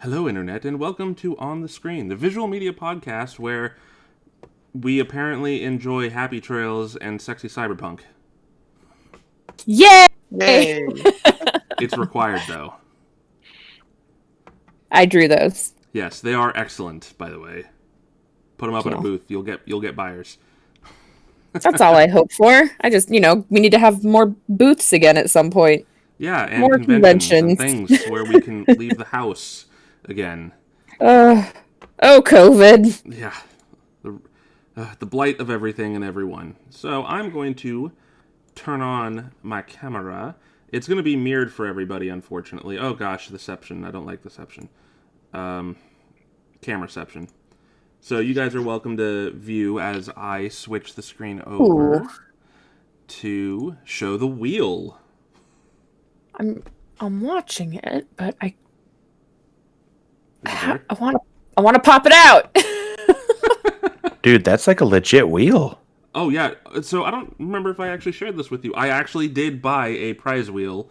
Hello, Internet, and welcome to On the Screen, the visual media podcast where we apparently enjoy happy trails and sexy cyberpunk. Yay! Yay! It's required, though. I drew those. Yes, they are excellent, by the way. Put them up in a booth. You'll get buyers. That's all I hope for. I just, we need to have more booths again at some point. Yeah, and more conventions and things where we can leave the house again. Oh, COVID. Yeah, the blight of everything and everyone. So I'm going to turn on my camera. It's going to be mirrored for everybody, unfortunately. Oh gosh, deception. I don't like deception. Cameraception. So you guys are welcome to view as I switch the screen over to show the wheel. I'm watching it, but I Is want to pop it out. Dude, that's like a legit wheel. Oh, yeah. So I don't remember if I actually shared this with you. I actually did buy a prize wheel,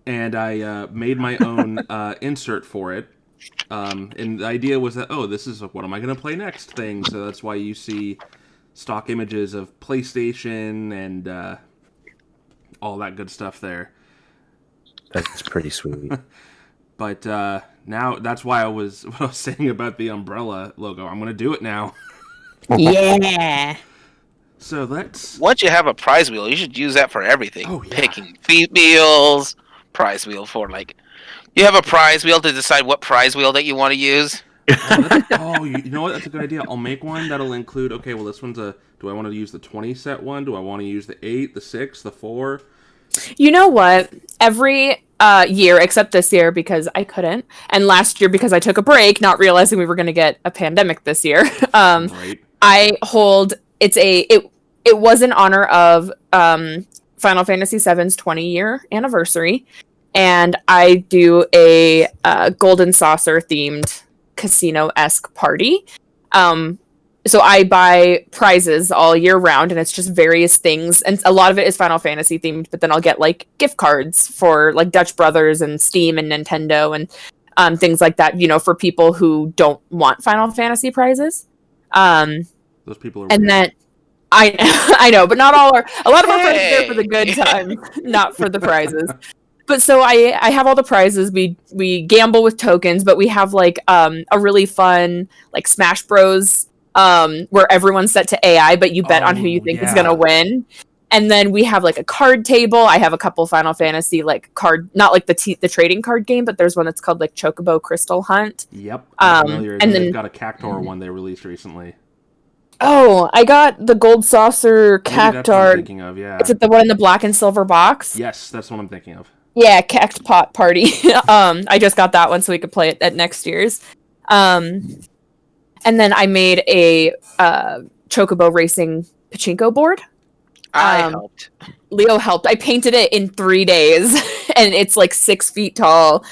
and I made my own insert for it. And the idea was that, this is what am I going to play next thing. So that's why you see stock images of PlayStation and all that good stuff there. That's pretty sweet. But now that's why what I was saying about the umbrella logo. I'm going to do it now. Yeah. So let's... Once you have a prize wheel, you should use that for everything. Oh, yeah. Picking feet meals, prize wheel for you have a prize wheel to decide what prize wheel that you want to use. You know what? That's a good idea. I'll make one that'll include, this one's do I want to use the 20 set one? Do I want to use the 8, the 6, the 4? You know what? Every year, except this year because I couldn't, and last year because I took a break, not realizing we were going to get a pandemic this year. Right. I hold it was in honor of Final Fantasy VII's 20-year anniversary, and I do a golden saucer themed casino-esque party. So I buy prizes all year round, and it's just various things, and a lot of it is Final Fantasy themed, but then I'll get gift cards for Dutch Brothers and Steam and Nintendo and things like that, for people who don't want Final Fantasy prizes. Those people are and weird. then I know, but not all a lot of our friends are there for the good time, not for the prizes. But so I have all the prizes. We gamble with tokens, but we have a really fun Smash Bros. Where everyone's set to AI, but you bet on who you think is gonna win. And then we have a card table. I have a couple Final Fantasy card, not the trading card game, but there's one that's called Chocobo Crystal Hunt. Yep. I'm familiar. And then they've got a Cactuar one they released recently. Oh, I got the Gold Saucer Maybe that's what I'm Cactuar. thinking of, yeah. Is it the one in the black and silver box? Yes, that's what I'm thinking of. Yeah, Cact Pot Party. I just got that one so we could play it at next year's. And then I made a Chocobo Racing pachinko board. I helped. Leo helped. I painted it in 3 days, and it's 6 feet tall.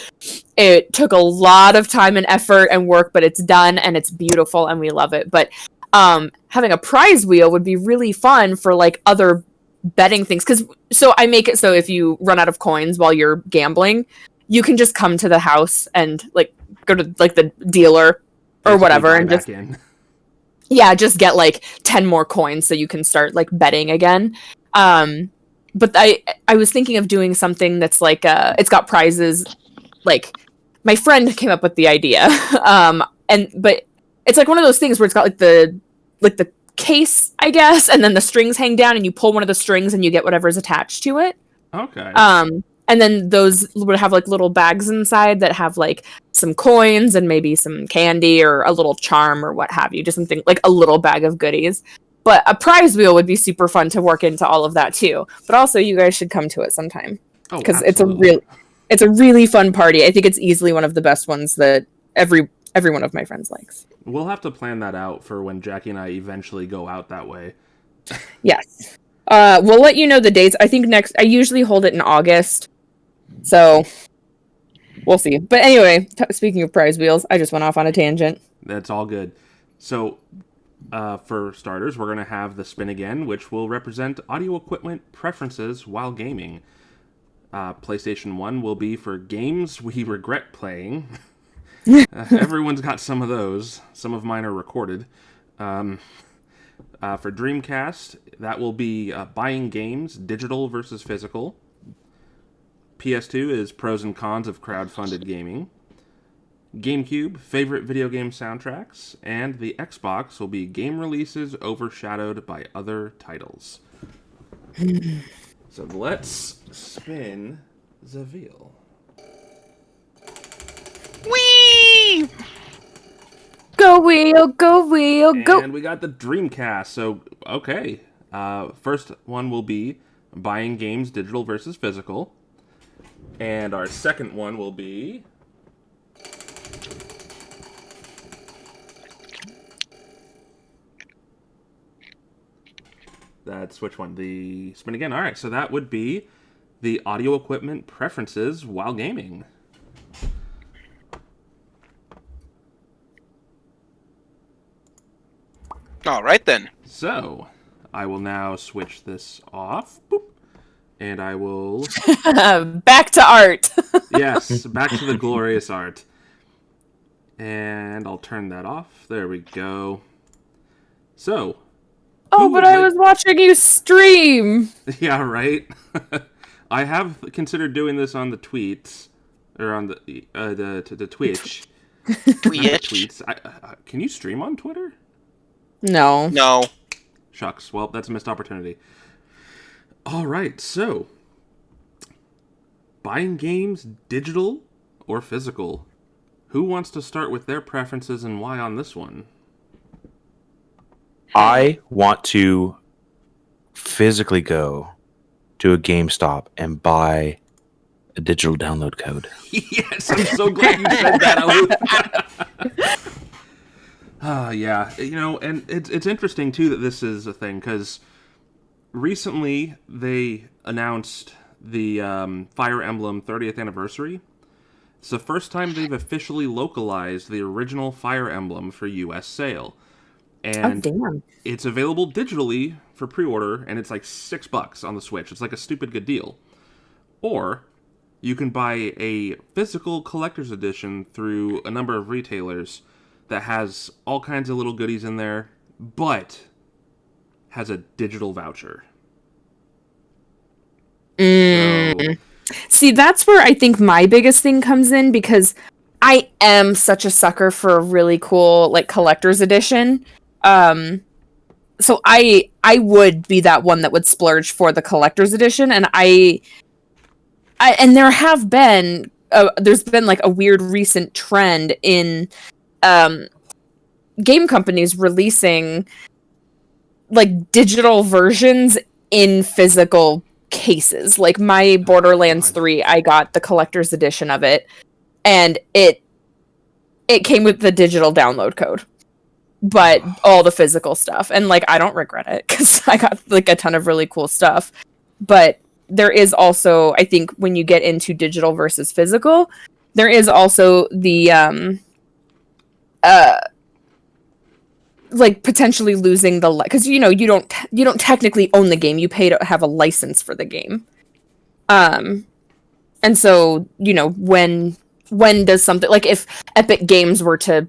It took a lot of time and effort and work, but it's done, and it's beautiful, and we love it. But having a prize wheel would be really fun for other betting things. So I make it so if you run out of coins while you're gambling, you can just come to the house and go to the dealer or whatever and just get 10 more coins so you can start betting again. But I was thinking of doing something that's it's got prizes. My friend came up with the idea. But it's one of those things where it's got the case, I guess, and then the strings hang down and you pull one of the strings and you get whatever's attached to it. Okay. And then those would have little bags inside that have some coins and maybe some candy or a little charm or what have you, just something a little bag of goodies. But a prize wheel would be super fun to work into all of that too. But also you guys should come to it sometime because it's a really fun party. I think it's easily one of the best ones that every one of my friends likes. We'll have to plan that out for when Jackie and I eventually go out that way. Yes. We'll let you know the dates. I think I usually hold it in August. So we'll see. But anyway, speaking of prize wheels, I just went off on a tangent. That's all good. So for starters, we're going to have the spin again, which will represent audio equipment preferences while gaming. PlayStation 1 will be for games we regret playing. Everyone's got some of those. Some of mine are recorded. For Dreamcast, that will be buying games, digital versus physical. PS2 is pros and cons of crowdfunded gaming. GameCube, favorite video game soundtracks. And the Xbox will be game releases overshadowed by other titles. So let's spin the wheel. Whee! Go wheel, go wheel, go. And we got the Dreamcast. So, okay. First one will be buying games, digital versus physical. And our second one will be... That's which one? The spin again. All right, so that would be the audio equipment preferences while gaming. All right, then. So, I will now switch this off. Boop. And I will... Back to art. Yes, back to the glorious art. And I'll turn that off. There we go. So... Oh, but I was watching you stream. Yeah, right? I have considered doing this on the tweets. Or on the Twitch. Twitch? Can you stream on Twitter? No. No. Shucks. Well, that's a missed opportunity. All right, so buying games, digital or physical? Who wants to start with their preferences and why on this one? I want to physically go to a GameStop and buy a digital download code. Yes, I'm so glad you said that. Yeah, you know, and it's interesting too that this is a thing because recently they announced the Fire Emblem 30th anniversary. It's the first time they've officially localized the original Fire Emblem for U.S. sale. And it's available digitally for pre-order, and it's like $6 on the Switch. It's like a stupid good deal. Or you can buy a physical collector's edition through a number of retailers that has all kinds of little goodies in there, but has a digital voucher. So, see, that's where I think my biggest thing comes in, because I am such a sucker for a really cool like collector's edition. So I would be that one that would splurge for the collector's edition, and I and there have been there's been like a weird recent trend in game companies releasing like digital versions in physical cases. Like my Borderlands 3, I got the collector's edition of it, and it came with the digital download code, but all the physical stuff, and like I don't regret it because I got like a ton of really cool stuff. But there is also, I think, when you get into digital versus physical, there is also the like potentially losing the because you don't technically own the game, you pay to have a license for the game, and so when does something like if Epic Games were to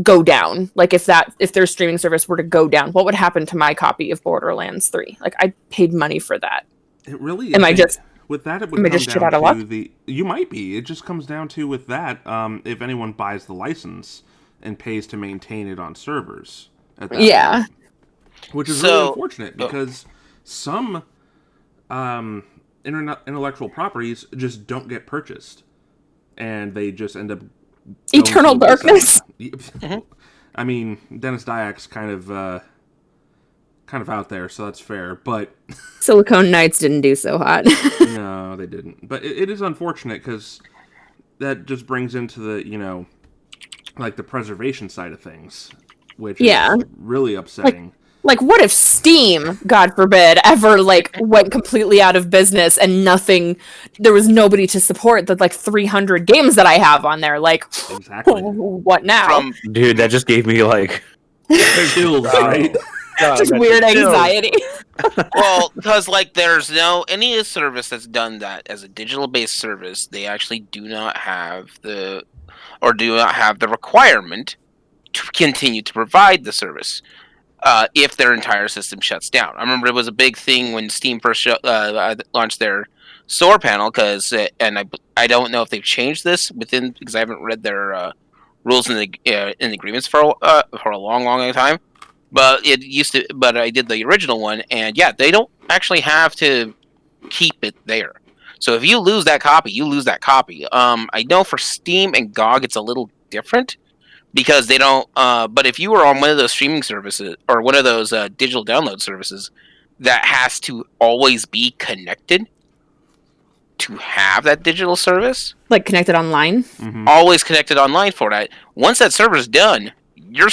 go down, like if their streaming service were to go down, what would happen to my copy of Borderlands 3? Like I paid money for that. It really am I just with that it would am I come just shit down out of luck? to the you might be. It just comes down to with that if anyone buys the license and pays to maintain it on servers at that point, which is really unfortunate because some intellectual properties just don't get purchased and they just end up Eternal Darkness. I mean, Dennis Diak's kind of out there, so that's fair, but Silicon Knights didn't do so hot. No, they didn't. But it is unfortunate because that just brings into the, like the preservation side of things, which is really upsetting. Like what if Steam, God forbid, ever like went completely out of business and there was nobody to support the like 300 games that I have on there? Like, exactly. What now? Dude, that just gave me like chills, right? Just weird anxiety. Well, because like there's any service that's done that as a digital based service, they actually do not have the or do not have the requirement to continue to provide the service if their entire system shuts down. I remember it was a big thing when Steam first launched their store panel, and I don't know if they've changed this because I haven't read their rules in the agreements for a long time. But it used to. But I did the original one, and yeah, they don't actually have to keep it there. So if you lose that copy, you lose that copy. I know for Steam and GOG it's a little different because they don't. But if you were on one of those streaming services or one of those digital download services that has to always be connected to have that digital service, Like connected online. always connected online for that. Once that server's done, you're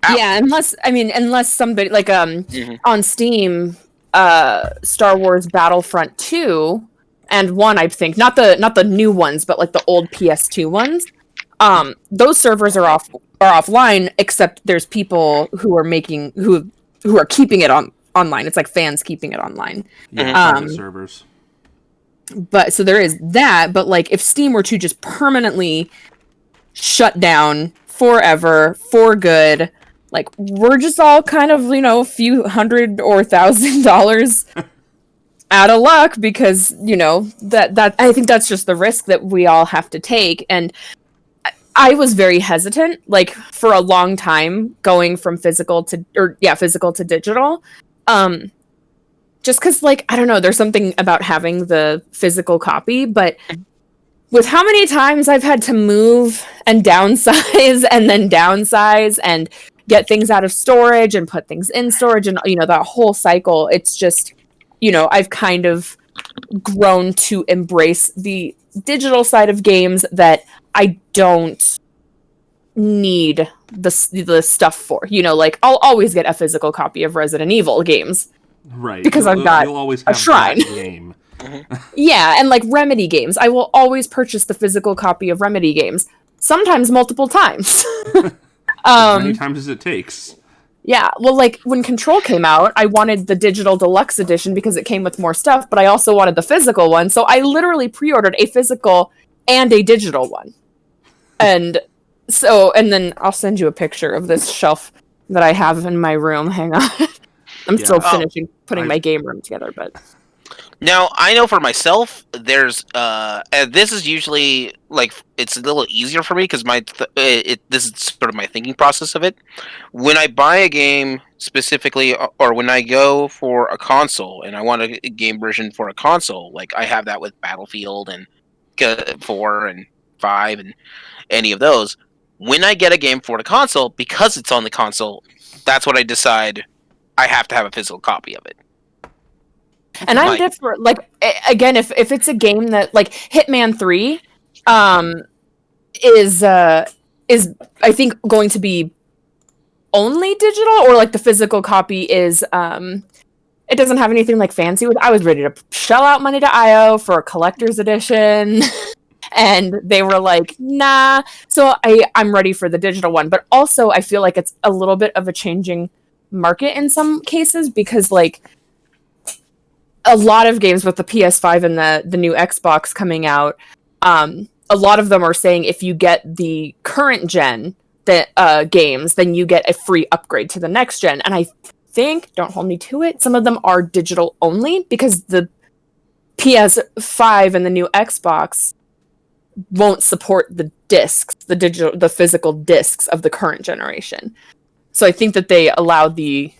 out. Yeah, unless somebody like on Steam, Star Wars Battlefront 2 and 1, I think, not the new ones, but like the old PS2 ones. Those servers are offline, except there's people who are keeping it online. It's like fans keeping it online. Yeah, private servers. But so there is that, but like if Steam were to just permanently shut down forever for good, like we're just all kind of, a few $100 or $1,000 out of luck because, that I think that's just the risk that we all have to take. And I was very hesitant, like for a long time, going from physical to digital. Just because, like, I don't know, there's something about having the physical copy, but with how many times I've had to move and downsize and then downsize and get things out of storage and put things in storage and, that whole cycle, it's just, I've kind of grown to embrace the digital side of games that I don't need the stuff for. Like, I'll always get a physical copy of Resident Evil games. Right. Because I've got you'll always have a shrine. That game. Yeah, and like Remedy games. I will always purchase the physical copy of Remedy games. Sometimes multiple times. As many times as it takes. Yeah, well, like when Control came out, I wanted the digital deluxe edition because it came with more stuff, but I also wanted the physical one, so I literally pre-ordered a physical and a digital one. And then I'll send you a picture of this shelf that I have in my room. Hang on. I'm still finishing putting my game room together, but... Now, I know for myself, there's and this is usually like it's a little easier for me because this is sort of my thinking process of it. When I buy a game specifically, or when I go for a console and I want a game version for a console, like I have that with Battlefield and 4 and 5 and any of those. When I get a game for the console, because it's on the console, that's what I decide I have to have a physical copy of it. And I'm different. Like, again, if it's a game that, like, Hitman 3 is I think going to be only digital, or like the physical copy is it doesn't have anything like fancy with. I was ready to shell out money to IO for a collector's edition. And they were like, nah. So I'm ready for the digital one. But also I feel like it's a little bit of a changing market in some cases because, like, a lot of games with the PS5 and the new Xbox coming out, a lot of them are saying if you get the current gen games, then you get a free upgrade to the next gen. And I think, don't hold me to it, some of them are digital only because the PS5 and the new Xbox won't support the discs, the physical discs of the current generation. So I think that they allow the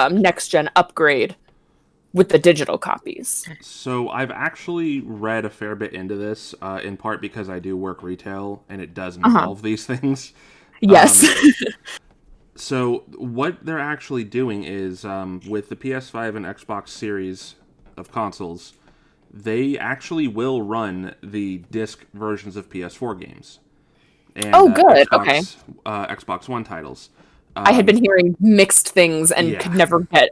next gen upgrade with the digital copies. So I've actually read a fair bit into this, in part because I do work retail and it does involve these things. Yes. So what they're actually doing is, with the PS5 and Xbox series of consoles, they actually will run the disc versions of PS4 games. And, good. Xbox, okay. Xbox One titles. I had been hearing mixed things and could never get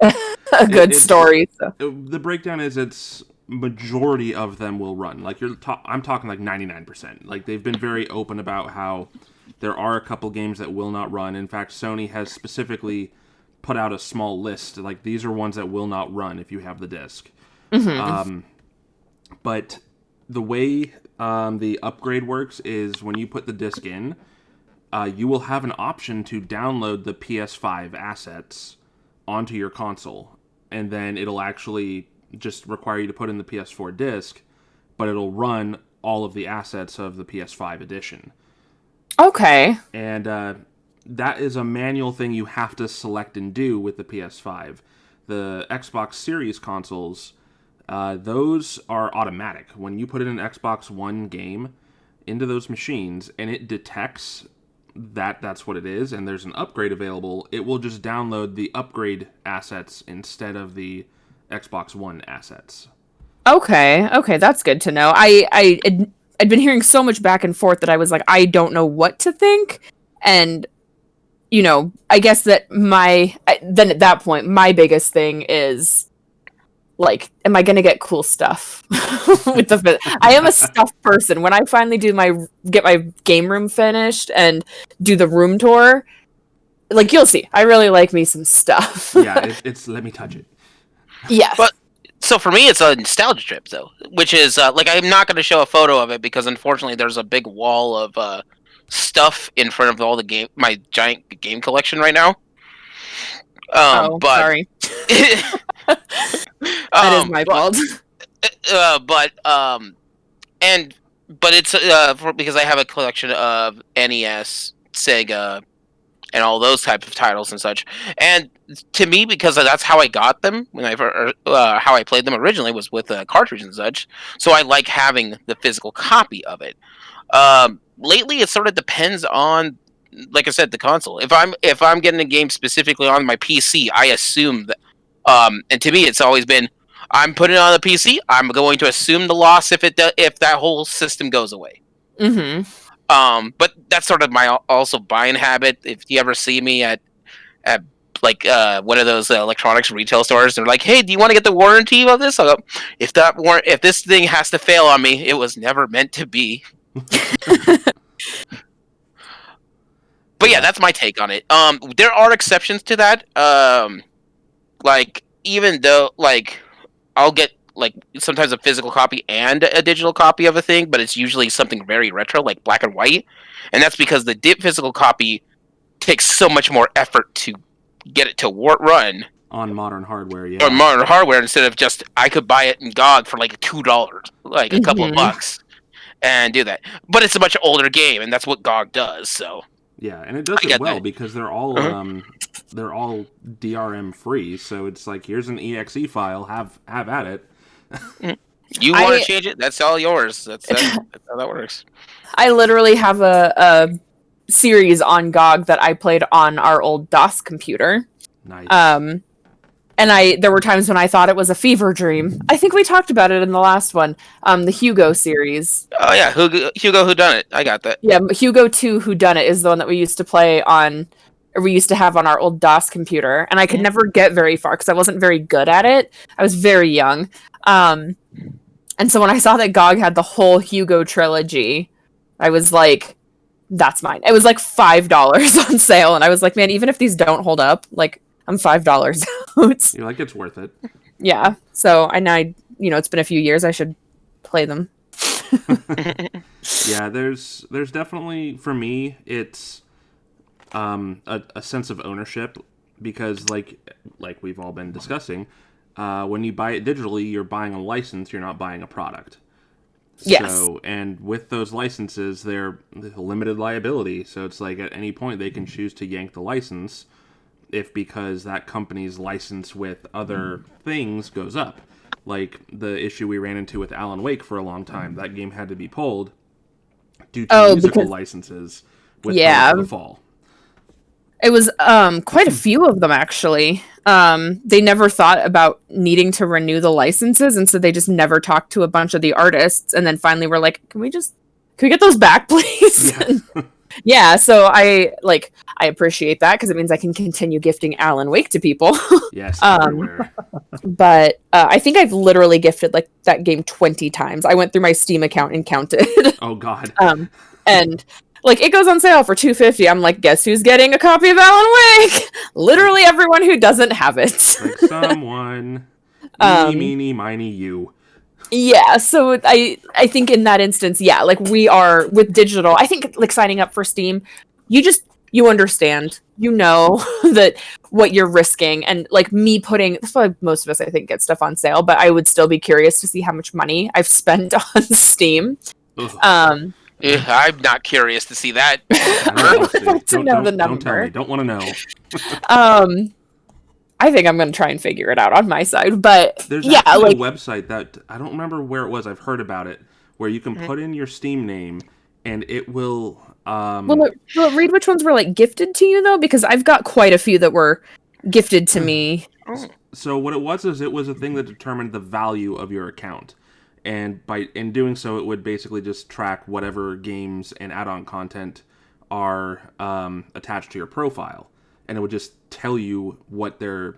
a good story. So. The breakdown is it's majority of them will run. Like I'm talking like 99%. Like they've been very open about how there are a couple games that will not run. In fact, Sony has specifically put out a small list. Like these are ones that will not run if you have the disc. Mm-hmm. But the way the upgrade works is when you put the disc in, you will have an option to download the PS5 assets onto your console, and then it'll actually just require you to put in the PS4 disc, but it'll run all of the assets of the PS5 edition. Okay. And that is a manual thing you have to select and do with the PS5. The Xbox Series consoles, those are automatic. When you put in an Xbox One game into those machines and it detects that that's what it is and there's an upgrade available, it will just download the upgrade assets instead of the Xbox One assets. Okay, that's good to know. I'd been hearing so much back and forth that I was like, I don't know what to think. And, I guess that then at that point, my biggest thing is, like, am I going to get cool stuff with the I am a stuff person. When I finally get my game room finished and do the room tour, like, you'll see. I really like me some stuff. Yeah, it's let me touch it. Yeah. But so for me, it's a nostalgia trip, though, which is like I'm not going to show a photo of it because unfortunately there's a big wall of stuff in front of all my giant game collection right now. But sorry. That is my fault. But it's because I have a collection of NES, Sega, and all those type of titles and such. And to me, because that's how I got them when how I played them originally was with a cartridge and such. So I like having the physical copy of it. Lately, it sort of depends on, like I said, the console. If I'm getting a game specifically on my PC, I assume that. And to me, it's always been, I'm putting it on the PC. I'm going to assume the loss if that whole system goes away. Mm-hmm. But that's sort of my also buying habit. If you ever see me at like one of those electronics retail stores, they're like, "Hey, do you want to get the warranty of this?" I'll go, if this thing has to fail on me, it was never meant to be. But yeah, that's my take on it. There are exceptions to that. Like, even though, like, I'll get, like, sometimes a physical copy and a digital copy of a thing, but it's usually something very retro, like black and white. And that's because the physical copy takes so much more effort to get it to run. On modern hardware, yeah. On modern hardware, instead of just, I could buy it in GOG for, like, $2, like, a couple of bucks, and do that. But it's a much older game, and that's what GOG does, so... Yeah, and it does it well because they're all DRM free. So it's like, here's an exe file, have at it. You want to change it? That's all yours. That's how that works. I literally have a series on GOG that I played on our old DOS computer. Nice. And there were times when I thought it was a fever dream. I think we talked about it in the last one. The Hugo series. Oh yeah, Hugo Whodunit. I got that. Yeah, Hugo 2 Whodunit is the one that we used to play on, or we used to have on our old DOS computer. And I could never get very far because I wasn't very good at it. I was very young. And so when I saw that GOG had the whole Hugo trilogy, I was like, that's mine. It was like $5 on sale. And I was like, man, even if these don't hold up, like, I'm $5 out. You're like, it's worth it. Yeah. So it's been a few years. I should play them. Yeah, there's definitely, for me, it's a sense of ownership because like we've all been discussing, when you buy it digitally, you're buying a license. You're not buying a product. Yes. So, and with those licenses, they're limited liability. So it's like at any point they can choose to yank the license. If because that company's license with other things goes up. Like the issue we ran into with Alan Wake for a long time. That game had to be pulled due to musical licenses with the fall. It was quite a few of them, actually. They never thought about needing to renew the licenses, and so they just never talked to a bunch of the artists, and then finally were like, can we get those back, please? Yeah. Yeah, so I appreciate that because it means I can continue gifting Alan Wake to people. Yes, everywhere. But I think I've literally gifted like that game 20 times. I went through my Steam account and counted. Oh God. And like it goes on sale for $2.50. I'm like, guess who's getting a copy of Alan Wake? Literally everyone who doesn't have it. Like someone. Meeny, meeny, miny, you. Yeah, so I think in that instance, yeah, like we are with digital. I think like signing up for Steam, you understand, that what you're risking, and like me putting, that's why most of us I think get stuff on sale, but I would still be curious to see how much money I've spent on Steam. Ugh. I'm not curious to see that. Don't tell me. Don't want to know. I think I'm going to try and figure it out on my side, but there's yeah, actually a website that I don't remember where it was. I've heard about it, where you can put in your Steam name and it will. Will it read which ones were like gifted to you though? Because I've got quite a few that were gifted to me. So what it was is it was a thing that determined the value of your account, and in doing so, it would basically just track whatever games and add-on content are attached to your profile, and it would just tell you what their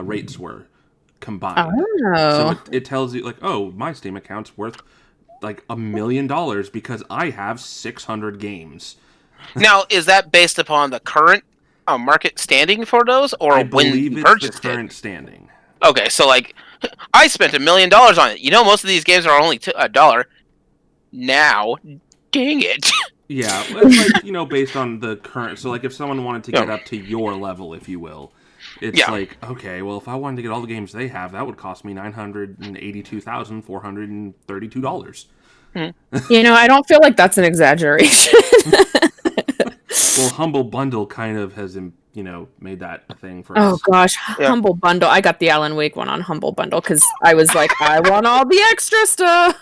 rates were combined. Oh. So it tells you like, oh, my Steam account's worth like $1 million because I have 600 games. Now, is that based upon the current market standing for those, or I when believe you it's purchased the current it? standing. Okay, so like, I spent $1 million on it. Most of these games are only $1. Now, dang it. Yeah, it's like, based on the current. So like, if someone wanted to get up to your level, if you will, it's like, okay, well, if I wanted to get all the games they have, that would cost me $982,432. I don't feel like that's an exaggeration. Well, Humble Bundle kind of has, made that a thing for us. Oh gosh, Humble Bundle. I got the Alan Wake one on Humble Bundle because I was like, I want all the extra stuff.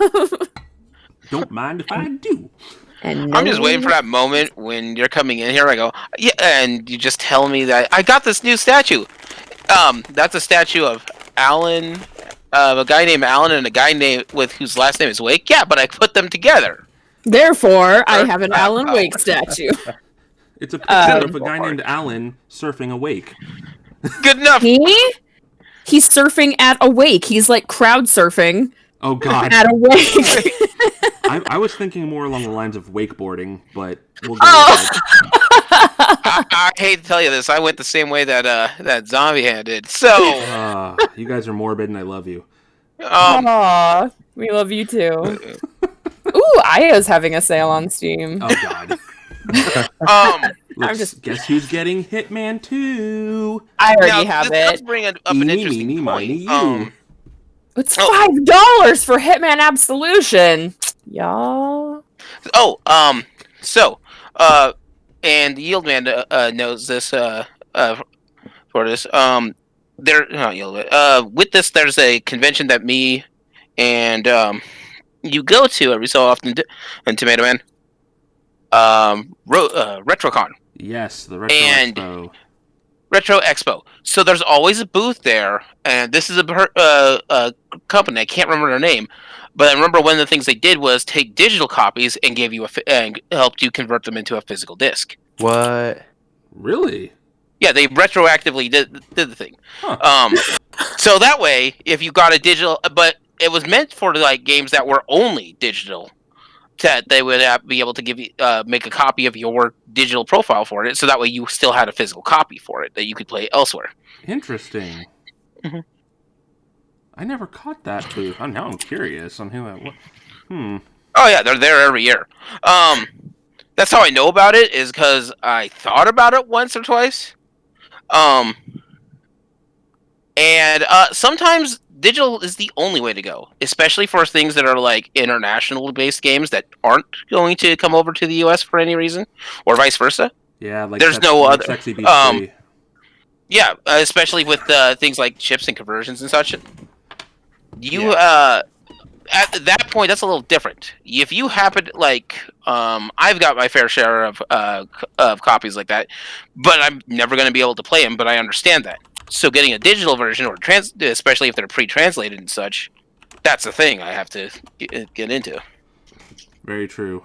Don't mind if I do. And I'm just waiting for that moment when you're coming in here. I go, yeah, and you just tell me that I got this new statue. That's a statue of Alan, a guy named Alan, and a guy whose last name is Wake. Yeah, but I put them together. Therefore, I have an Alan Wake statue. It's a picture of a guy named Alan surfing a wake. Good enough. He's surfing at a wake. He's like crowd surfing. Oh God! At a wake. I was thinking more along the lines of wakeboarding, but we'll go. I hate to tell you this. I went the same way that Zombie Hand did. So you guys are morbid, and I love you. Aw, we love you too. Ooh, Aya's having a sale on Steam. Oh God. Guess who's getting Hitman 2? I already have it. Let's bring up an interesting point. It's $5 for Hitman Absolution, y'all. And Yieldman knows this. For this, with this, there's a convention that me and you go to every so often in Tomato Man. RetroCon. Yes, the Retro Expo. Retro Expo. So there's always a booth there, and this is a company. I can't remember their name, but I remember one of the things they did was take digital copies and gave you and helped you convert them into a physical disc. What? Really? Yeah, they retroactively did the thing. Huh. So that way, if you got a digital, but it was meant for like games that were only digital, that they would be able to give you make a copy of your digital profile for it, so that way you still had a physical copy for it that you could play elsewhere. Interesting. Mm-hmm. I never caught that booth. Now I'm curious on who that was. Oh yeah, they're there every year. That's how I know about it, is because I thought about it once or twice. And sometimes digital is the only way to go, especially for things that are like international based games that aren't going to come over to the US for any reason, or vice versa. Yeah, like there's no other. Sexy Beast 3. Yeah, especially with things like chips and conversions and such. At that point, that's a little different. If you happen, I've got my fair share of copies like that, but I'm never going to be able to play them. But I understand that. So getting a digital version, or especially if they're pre-translated and such, that's the thing I have to get into. Very true.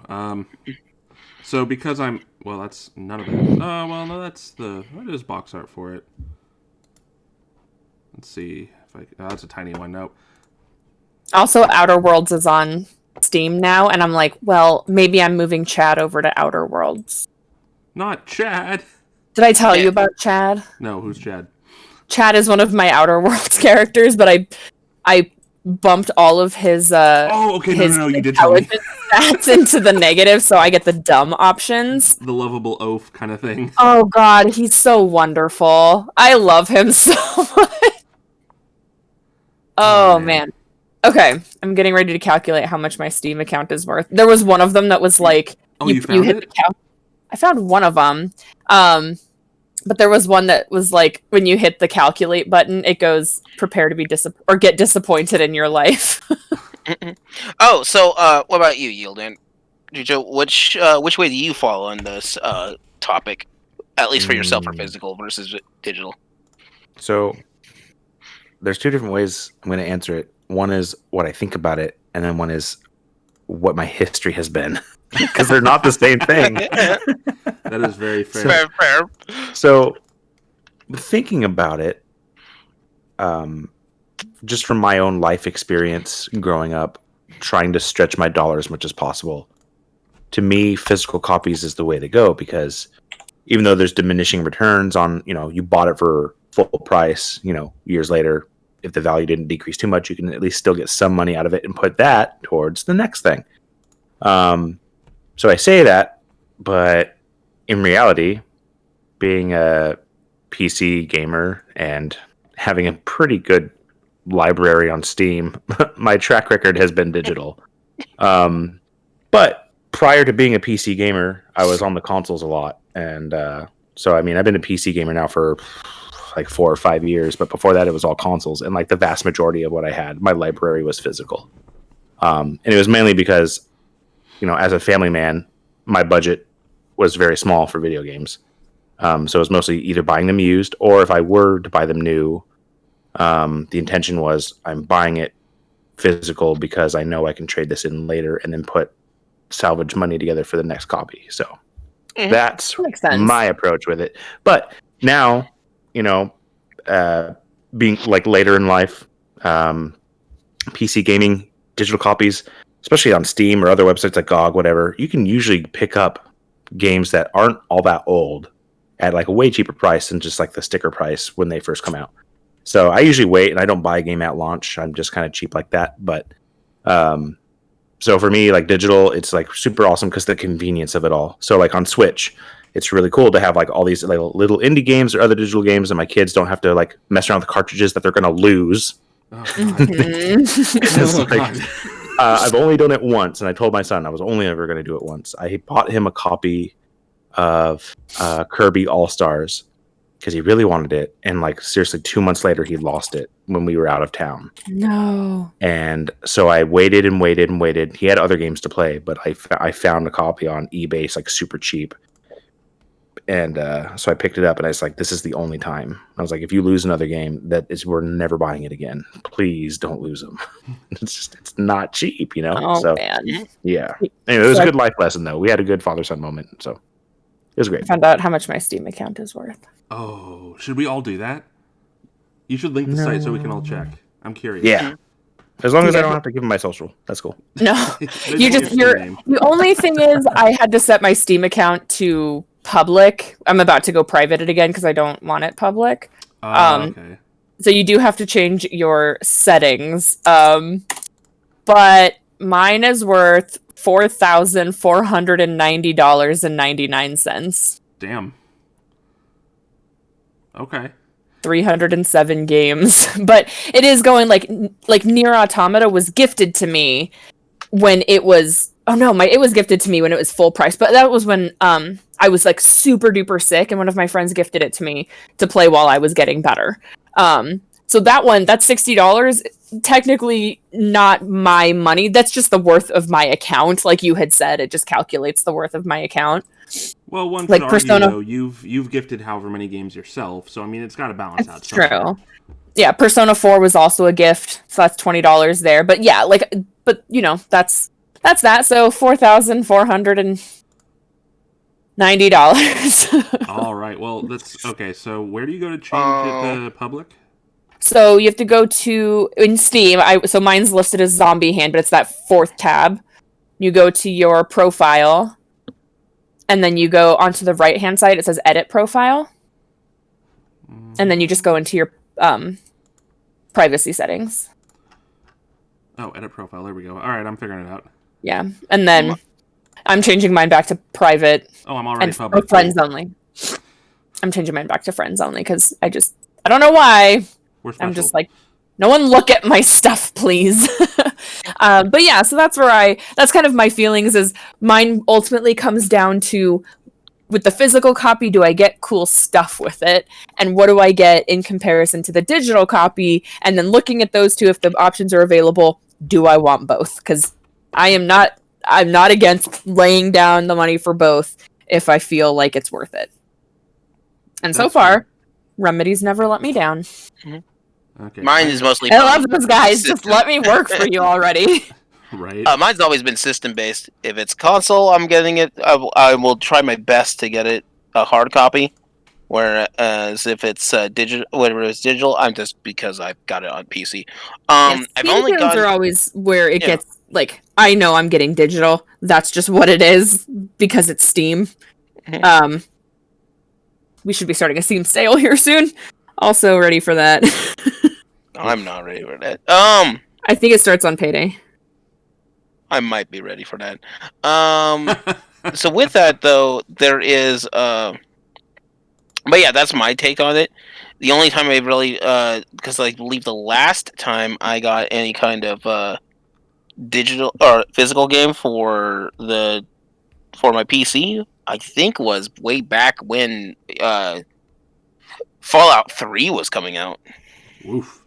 So because that's none of that. No, that is box art for it. Let's see if that's a tiny one. Nope. Also, Outer Worlds is on Steam now, and I'm like, well, maybe I'm moving Chad over to Outer Worlds. Not Chad. Did I tell you about Chad? No, who's Chad? Chad is one of my Outer Worlds characters, but I bumped all of his Oh, okay. No, his no, you did tell me. intelligence stats into the negative, so I get the dumb options. The lovable oaf kind of thing. Oh god, he's so wonderful. I love him so much. Oh man. Okay, I'm getting ready to calculate how much my Steam account is worth. There was one of them that was like, You found hit it? I found one of them. But there was one that was like, when you hit the calculate button, it goes, prepare to be or get disappointed in your life. Oh, so what about you, Yielden? Joe, which way do you fall on this topic? At least for yourself, for physical versus digital. So there's two different ways I'm going to answer it. One is what I think about it, and then one is what my history has been, because they're not the same thing. That is very fair. Fair. So thinking about it, just from my own life experience growing up, trying to stretch my dollar as much as possible, to me, physical copies is the way to go, because even though there's diminishing returns on, you bought it for full price, years later, if the value didn't decrease too much, you can at least still get some money out of it and put that towards the next thing. So I say that, but in reality, being a PC gamer and having a pretty good library on Steam, my track record has been digital. But prior to being a PC gamer, I was on the consoles a lot. And so, I've been a PC gamer now for like 4 or 5 years. But before that, it was all consoles. And like the vast majority of what I had, my library was physical. And it was mainly because, as a family man, my budget was very small for video games. So it was mostly either buying them used, or if I were to buy them new, the intention was I'm buying it physical because I know I can trade this in later and then put salvage money together for the next copy. So that's my approach with it. But now, being like later in life, PC gaming, digital copies, especially on Steam or other websites like GOG, whatever, you can usually pick up games that aren't all that old at like a way cheaper price than just like the sticker price when they first come out. So I usually wait and I don't buy a game at launch. I'm just kind of cheap like that. But so for me, like digital, it's like super awesome because the convenience of it all. So like on Switch, it's really cool to have like all these like little indie games or other digital games, and my kids don't have to like mess around with the cartridges that they're going to lose. Oh, God. I've only done it once, and I told my son I was only ever going to do it once. I bought him a copy of Kirby All-Stars because he really wanted it, and like seriously 2 months later he lost it when we were out of town. No. And so I waited and waited and waited. He had other games to play, but I found a copy on eBay. It's like super cheap. And so I picked it up, and I was like, this is the only time. I was like, if you lose another game, we're never buying it again. Please don't lose them. It's not cheap, Oh, so, man. Yeah. Anyway, it was a good life lesson, though. We had a good father-son moment, so it was great. I found out how much my Steam account is worth. Oh, should we all do that? You should link the site so we can all check. I'm curious. Yeah. As long as I don't have to give him my social. That's cool. No. The only thing is I had to set my Steam account to public. I'm about to go private it again because I don't want it public. Okay. So you do have to change your settings. But mine is worth $4,490.99. Damn. Okay. 307 games. But it is going like Nier Automata was gifted to me when it was it was gifted to me when it was full price. But that was when I was like super duper sick, and one of my friends gifted it to me to play while I was getting better. So that's $60. Technically not my money. That's just the worth of my account. Like you had said, it just calculates the worth of my account. Well, one like could Persona, argue, though, you've gifted however many games yourself, so I mean it's got to balance out. True. Yeah, Persona 4 was also a gift, so that's $20 there. But yeah, that's that. So $4,490. All right. Well, that's okay. So where do you go to change it to public? So you have to go in Steam. So mine's listed as Zombie Hand, but it's that fourth tab. You go to your profile, and then you go onto the right-hand side. It says Edit Profile, and then you just go into your privacy settings. Oh, edit profile. There we go. All right, I'm figuring it out. Yeah, and then I'm changing mine back to private. Oh, I'm already and public. Friends only. I'm changing mine back to friends only because I don't know why. We're special. I'm just like, no one look at my stuff, please. But yeah, so that's that's kind of my feelings. Is mine ultimately comes down to, with the physical copy, do I get cool stuff with it? And what do I get in comparison to the digital copy? And then looking at those two, if the options are available, do I want both? Because I'm not against laying down the money for both if I feel like it's worth it. And so far, Remedy's never let me down. Okay. Mine is mostly. I love those guys. Just let me work for you already. Right. Mine's always been system based. If it's console, I'm getting it. I will try my best to get it a hard copy. Whereas if it's digital, whatever it's digital, I'm just because I've got it on PC. I've only got. are always where it gets like, I know I'm getting digital. That's just what it is because it's Steam. We should be starting a Steam sale here soon. Also ready for that. I'm not ready for that. I think it starts on payday. I might be ready for that. So with that though, there is but yeah, that's my take on it. The only time I really because I believe the last time I got any kind of digital or physical game for my PC, I think was way back when Fallout 3 was coming out. Oof.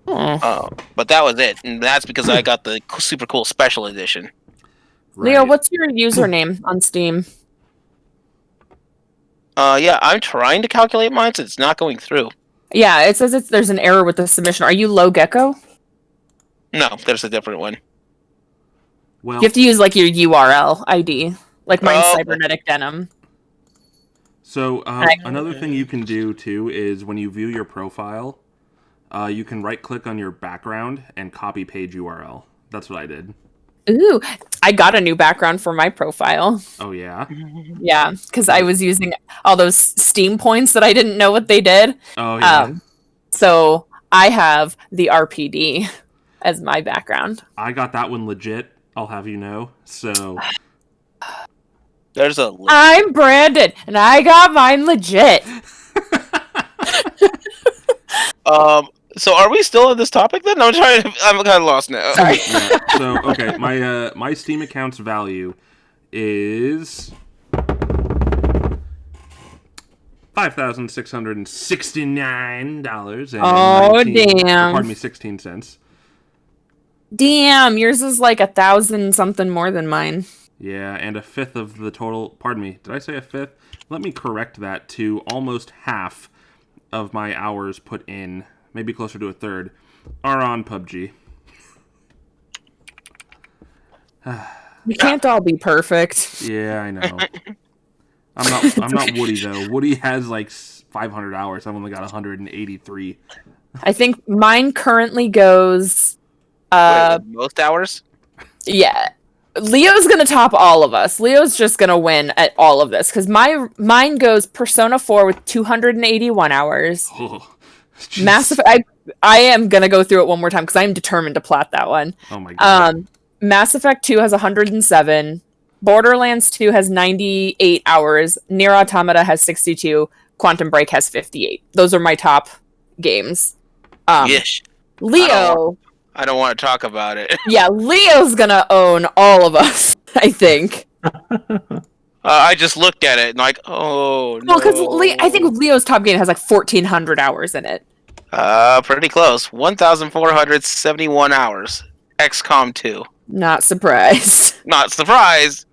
But that was it, and that's because I got the super cool special edition. Right. Leo, what's your username on Steam? Yeah, I'm trying to calculate mine, so it's not going through. Yeah, it says there's an error with the submission. Are you Low Gecko? No, there's a different one. Well, You have to use like your URL ID, like mine's Cybernetic Denim. So another thing you can do too is when you view your profile, you can right-click on your background and copy page URL. That's what I did. Ooh, I got a new background for my profile. Oh yeah. Yeah, because I was using all those Steam points that I didn't know what they did. Oh yeah. So I have the RPD as my background. I got that one legit. I'll have you know. So There's a. I'm Brandon, and I got mine legit. So are we still on this topic then? I'm kind of lost now. Sorry. yeah, so okay, my Steam account's value is $5,669 and Oh, damn. Pardon me, 16 cents. Damn, yours is like 1,000 something more than mine. Yeah, and a fifth of the total. Pardon me, did I say a fifth? Let me correct that to almost half of my hours put in, maybe closer to a third, are on PUBG. We can't all be perfect. Yeah, I know. I'm not Woody though. Woody has like 500 hours. I've only got 183. I think mine currently goes. Most hours? Yeah, Leo's gonna top all of us. Leo's just gonna win at all of this because mine goes Persona 4 with 281 hours. Oh, Mass Effect. I am gonna go through it one more time because I'm determined to plat that one. oh my god. Mass Effect 2 has 107. Borderlands 2 has 98 hours. Nier Automata has 62. Quantum Break has 58. Those are my top games. Yes. Leo. I don't want to talk about it. Yeah, Leo's gonna own all of us, I think. I just looked at it and like, oh no. Well, because I think Leo's top game has like 1,400 hours in it. Pretty close. 1,471 hours. XCOM 2. Not surprised. Not surprised,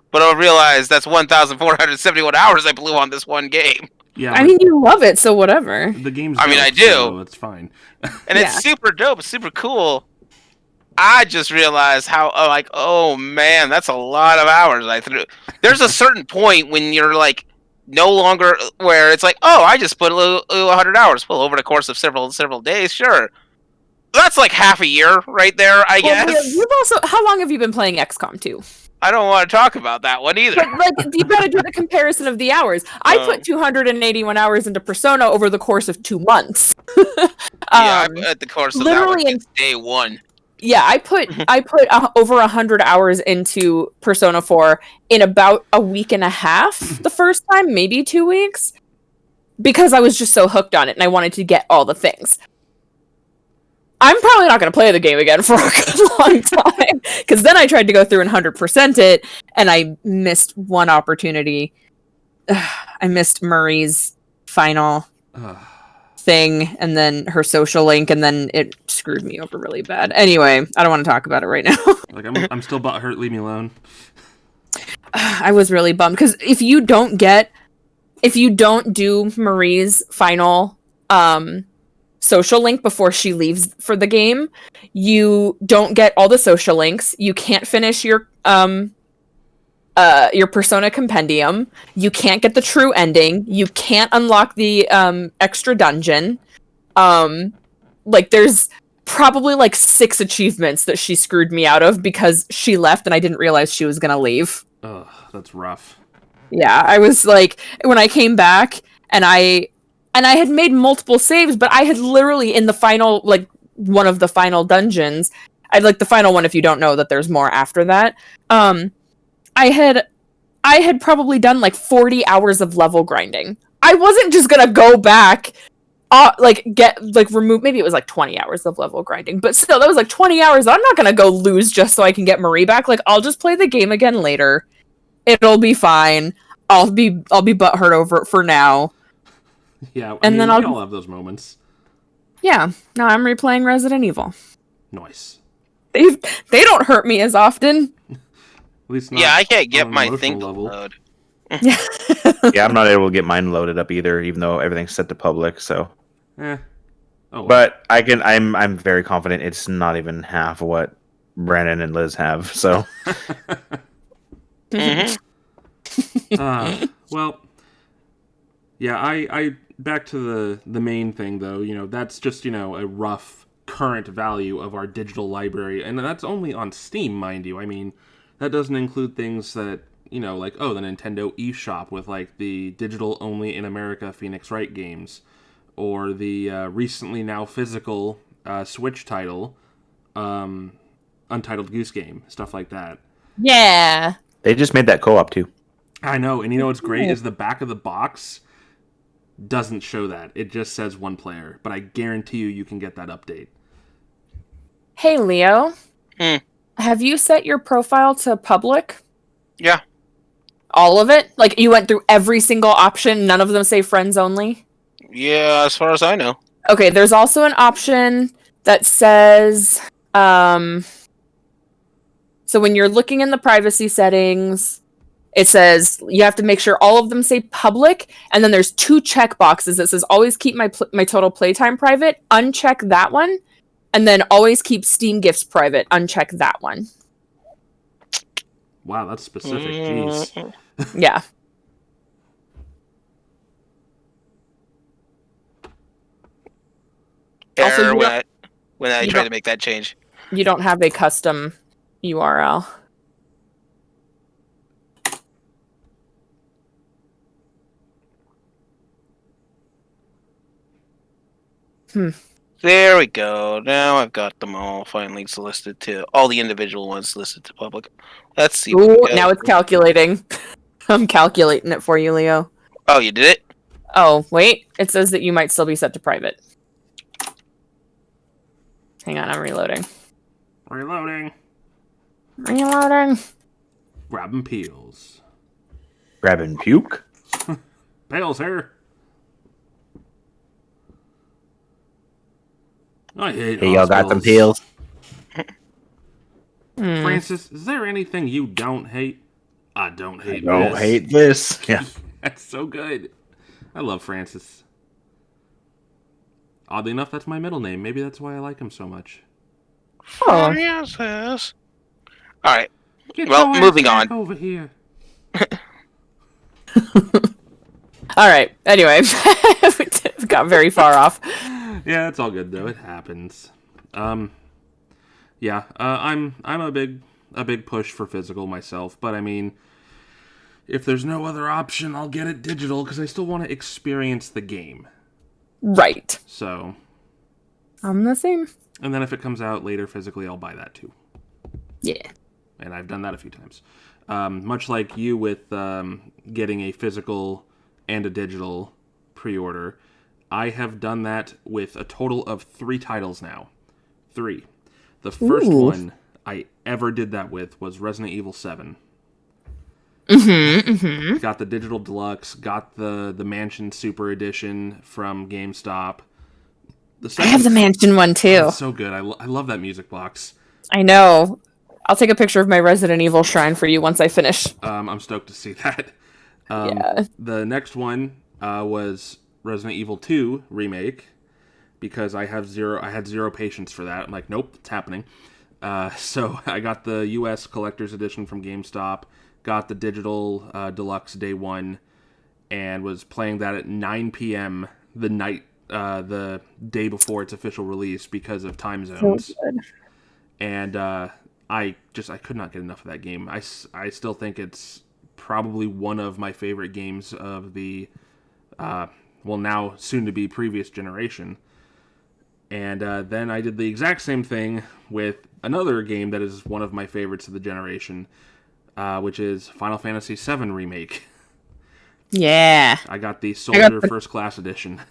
but I realize that's 1,471 hours I blew on this one game. Yeah, I mean, you love it, so whatever. the game's I mean, dope, I do. so it's fine. And it's super dope. It's super cool. I just realized how, oh man, that's a lot of hours I threw. There's a certain point when you're like, no longer where it's like, oh, I just put 100 hours. Well, over the course of several days, sure. That's like half a year right there, I guess. You've also, how long have you been playing XCOM 2? I don't want to talk about that one either. But like, you gotta do the comparison of the hours. I put 281 hours into Persona over the course of 2 months. Yeah, at the course of that one, it's day one. Yeah, I put over 100 hours into Persona 4 in about a week and a half the first time, maybe 2 weeks, because I was just so hooked on it and I wanted to get all the things. I'm probably not going to play the game again for a good long time, because then I tried to go through and 100% it, and I missed one opportunity. I missed Murray's final thing, and then her social link, and then it screwed me over really bad. Anyway, I don't want to talk about it right now. Like, I'm still butthurt. Leave me alone. I was really bummed, because if you don't do Marie's final social link before she leaves for the game, you don't get all the social links. You can't finish your Persona compendium. You can't get the true ending. You can't unlock the extra dungeon. Like, there's probably like 6 achievements that she screwed me out of because she left and I didn't realize she was gonna leave. Ugh, that's rough. Yeah, I was like, when I came back and I had made multiple saves, but I had literally in the final, like, one of the final dungeons, I'd like the final one if you don't know that there's more after that. I had probably done like 40 hours of level grinding. I wasn't just gonna go back, remove, maybe it was like 20 hours of level grinding, but still, that was like 20 hours. I'm not gonna go lose just so I can get Marie back. Like, I'll just play the game again later. It'll be fine. I'll be butthurt over it for now. Yeah, and then we all have those moments. Yeah, now I'm replaying Resident Evil. Nice. They don't hurt me as often. At least not. Yeah, I can't get my thing to load. Yeah. Yeah, I'm not able to get mine loaded up either, even though everything's set to public. So, Oh, well. But I can. I'm very confident it's not even half of what Brandon and Liz have. So. Well, yeah, I back to the main thing though. That's just a rough current value of our digital library, and that's only on Steam, mind you. I mean, that doesn't include things that like the Nintendo eShop with like the digital only in America Phoenix Wright games, or the recently now physical Switch title, Untitled Goose Game, stuff like that. Yeah. They just made that co-op too. I know, and what's great is the back of the box doesn't show that. It just says 1 player, but I guarantee you can get that update. Hey, Leo. Have you set your profile to public? Yeah. All of it? Like, you went through every single option, none of them say friends only? Yeah, as far as I know. Okay, there's also an option that says, so when you're looking in the privacy settings, it says you have to make sure all of them say public, and then there's 2 check boxes that says always keep my total playtime private, uncheck that one, and then always keep Steam gifts private, uncheck that one. Wow, that's specific. Jeez. Yeah. Error when I tried to make that change. You don't have a custom URL. There we go. Now I've got them all finally listed to all the individual ones listed to public. Let's see. Ooh, now it's calculating. I'm calculating it for you, Leo. Oh, you did it? Oh, wait. It says that you might still be set to private. Hang on, I'm reloading. Reloading. Grabbing peels. Grabbing puke? Pails here. I hate Hey, y'all got some peels? Francis, is there anything you don't hate? I don't hate this. I don't hate this. Yeah. That's so good. I love Francis. Oddly enough, that's my middle name. Maybe that's why I like him so much. Oh. Francis. All right. Get Well, your moving ass back on. over here. All right. Anyway, we got very far off. Yeah, it's all good though. It happens. Yeah. I'm a big a big push for physical myself, but I mean, if there's no other option, I'll get it digital because I still want to experience the game. Right. So, I'm the same. and then if it comes out later physically, I'll buy that too. Yeah. And I've done that a few times. Much like you with getting a physical and a digital pre-order, I have done that with a total of 3 titles now. 3. The first one I ever did that with was Resident Evil 7. Got the digital deluxe, got the Mansion Super Edition from GameStop. I have the Mansion one too. It's so good. I love that music box. I know. I'll take a picture of my Resident Evil shrine for you once I finish. I'm stoked to see that. Yeah. The next one was Resident Evil 2 remake because I had zero patience for that. I'm like, nope, it's happening. So I got the US collector's edition from GameStop, got the digital deluxe day one, and was playing that at 9 p.m. the day before its official release because of time zones. So good. And I could not get enough of that game. I still think it's probably one of my favorite games of the now soon to be previous generation. And then I did the exact same thing with another game that is one of my favorites of the generation, which is Final Fantasy VII Remake. Yeah. I got the Soldier First Class Edition.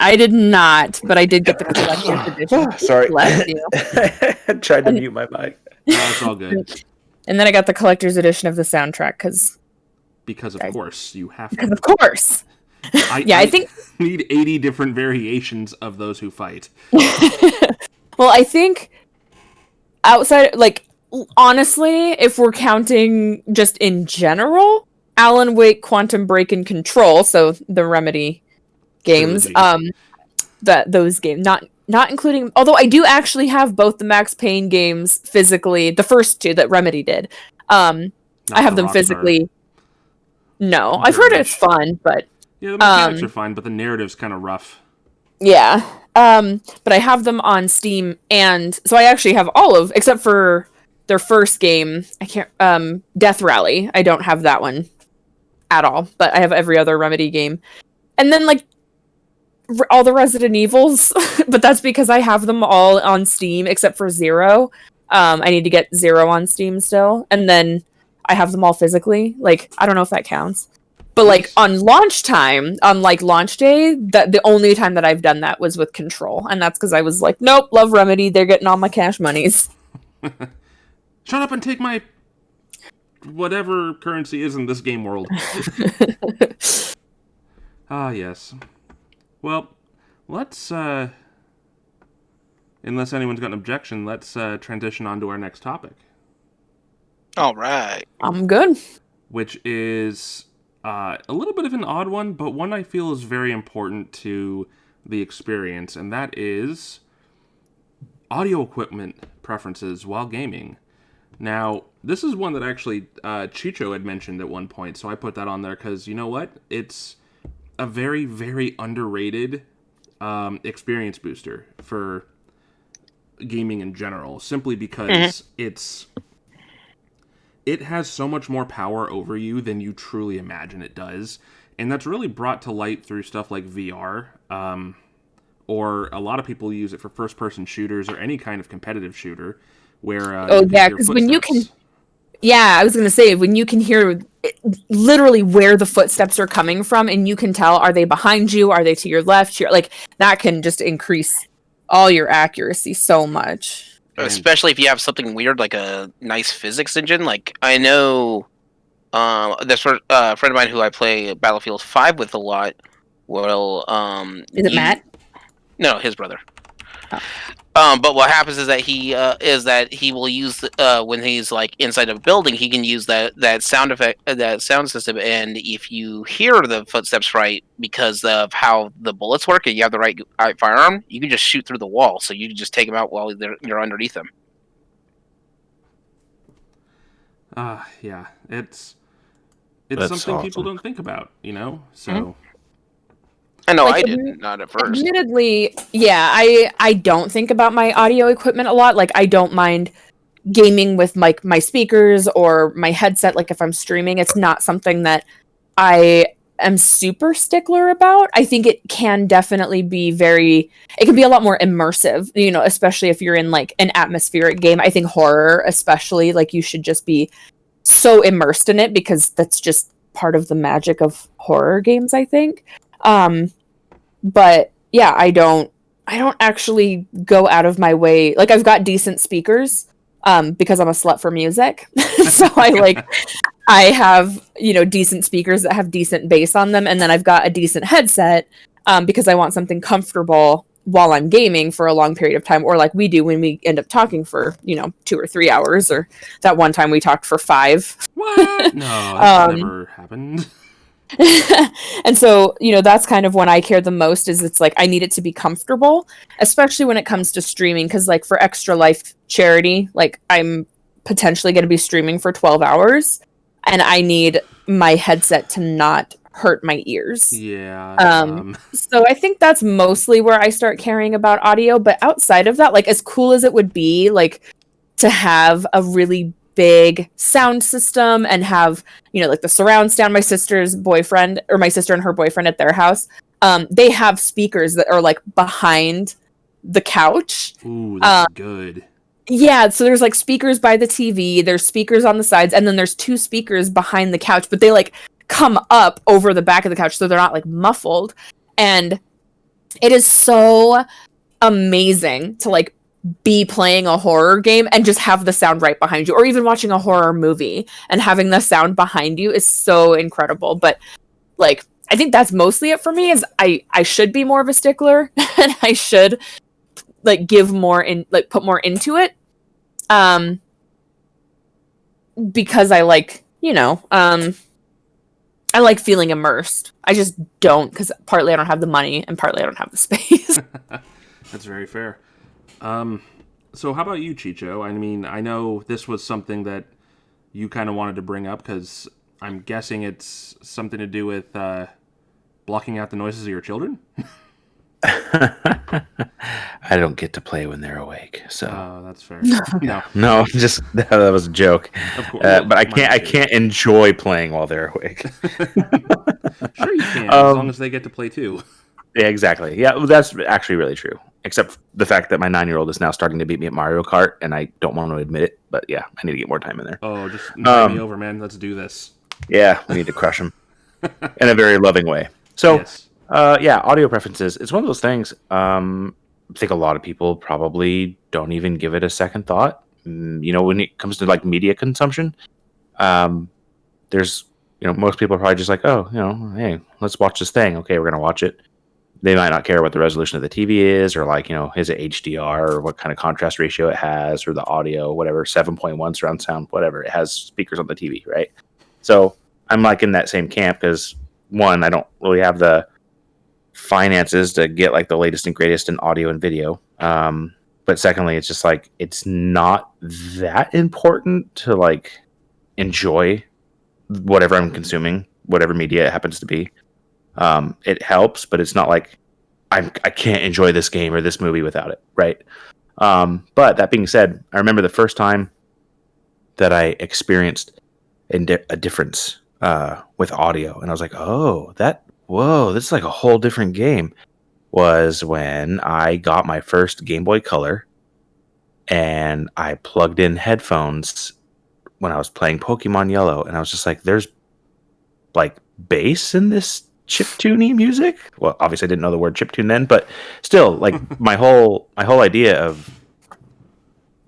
I did not, but I did get the collector's edition. Sorry. Bless you. I tried to mute my mic. It's all good. And then I got the collector's edition of the soundtrack because of course you have to. Because of course. I think need 80 different variations of Those Who Fight. Well, I think outside, like, honestly, if we're counting just in general, Alan Wake, Quantum Break, and Control, so the Remedy games, those games, not including, although I do actually have both the Max Payne games physically, the first 2 that Remedy did. I have them physically. No, I've heard it's fun, but yeah, the mechanics are fine, but the narrative's kind of rough. Yeah. But I have them on Steam, and so I actually have all of, except for their first game, I can't, Death Rally. I don't have that one at all, but I have every other Remedy game. And then, like, all the Resident Evils, but that's because I have them all on Steam, except for 0. I need to get 0 on Steam still, and then I have them all physically. Like, I don't know if that counts. But, like, on launch time, on, like, launch day, the only time that I've done that was with Control. And that's because I was like, nope, love Remedy. They're getting all my cash monies. Shut up and take my whatever currency is in this game world. Ah, yes. Well, let's, unless anyone's got an objection, let's transition on to our next topic. All right. I'm good. Which is a little bit of an odd one, but one I feel is very important to the experience, and that is audio equipment preferences while gaming. Now, this is one that actually Chicho had mentioned at one point, so I put that on there because, you know what? It's a very, very underrated experience booster for gaming in general, simply because it has so much more power over you than you truly imagine it does. And that's really brought to light through stuff like VR, or a lot of people use it for first-person shooters or any kind of competitive shooter, where because when you can... Yeah, I was going to say, when you can hear literally where the footsteps are coming from, and you can tell, are they behind you, are they to your left, like, that can just increase all your accuracy so much. Especially if you have something weird like a nice physics engine. Like, I know this friend of mine who I play Battlefield 5 with a lot will... Is it Matt? No, his brother. Oh. But what happens is that he will use when he's like inside of a building, he can use that sound effect, that sound system, and if you hear the footsteps right because of how the bullets work and you have the right firearm, you can just shoot through the wall. So you can just take them out while you're underneath them. Yeah, it's That's something awesome. people don't think about, you know. So. I know, Like, I did not at first. Admittedly, yeah, I don't think about my audio equipment a lot. Like, I don't mind gaming with my speakers or my headset, like if I'm streaming, it's not something that I am super stickler about. I think it can definitely be it can be a lot more immersive, especially if you're in like an atmospheric game. I think horror, especially, like you should just be so immersed in it because that's just part of the magic of horror games, I think. But yeah, I don't actually go out of my way. Like I've got decent speakers because I'm a slut for music. So I have, decent speakers that have decent bass on them. And then I've got a decent headset because I want something comfortable while I'm gaming for a long period of time, or like we do when we end up talking for, 2 or 3 hours, or that one time we talked for 5. What? No, that never happened. And so, that's kind of when I care the most, is it's like I need it to be comfortable, especially when it comes to streaming, because like for Extra Life charity, like I'm potentially going to be streaming for 12 hours and I need my headset to not hurt my ears. Yeah. So I think that's mostly where I start caring about audio. But outside of that, like as cool as it would be, like to have a really big sound system and have, like the surround sound, my sister and her boyfriend at their house, they have speakers that are like behind the couch. Ooh, that's good. Yeah, so there's like speakers by the TV, there's speakers on the sides, and then there's 2 speakers behind the couch, but they like come up over the back of the couch so they're not like muffled. And it is so amazing to like be playing a horror game and just have the sound right behind you, or even watching a horror movie and having the sound behind you is so incredible. But like I think that's mostly it for me, is I should be more of a stickler and I should like give more in, like put more into it, because I like, I like feeling immersed. I just don't, because partly I don't have the money and partly I don't have the space. That's very fair. So how about you, Chicho? I mean, I know this was something that you kind of wanted to bring up because I'm guessing it's something to do with blocking out the noises of your children. I don't get to play when they're awake, so that's fair. No, just that was a joke. Of course, but I can't enjoy playing while they're awake. Sure, you can, as long as they get to play too. Yeah, exactly. Yeah, well, that's actually really true. Except the fact that my 9-year-old is now starting to beat me at Mario Kart, and I don't want to admit it. But yeah, I need to get more time in there. Oh, just invite me over, man. Let's do this. Yeah, we need to crush him in a very loving way. So, yes. Audio preferences. It's one of those things. I think a lot of people probably don't even give it a second thought. When it comes to like media consumption, there's, most people are probably just like, oh, hey, let's watch this thing. Okay, we're gonna watch it. They might not care what the resolution of the TV is, or like, is it HDR, or what kind of contrast ratio it has, or the audio, whatever, 7.1 surround sound, whatever. It has speakers on the TV, right? So I'm like in that same camp because, one, I don't really have the finances to get like the latest and greatest in audio and video. But secondly, it's just like, it's not that important to like enjoy whatever I'm consuming, whatever media it happens to be. It helps, but it's not like I can't enjoy this game or this movie without it, right? But that being said, I remember the first time that I experienced a difference with audio, and I was like, whoa, this is like a whole different game, was when I got my first Game Boy Color, and I plugged in headphones when I was playing Pokemon Yellow, and I was just like, there's like bass in this chiptune music. Well, obviously I didn't know the word chiptune then, but still, like my whole idea of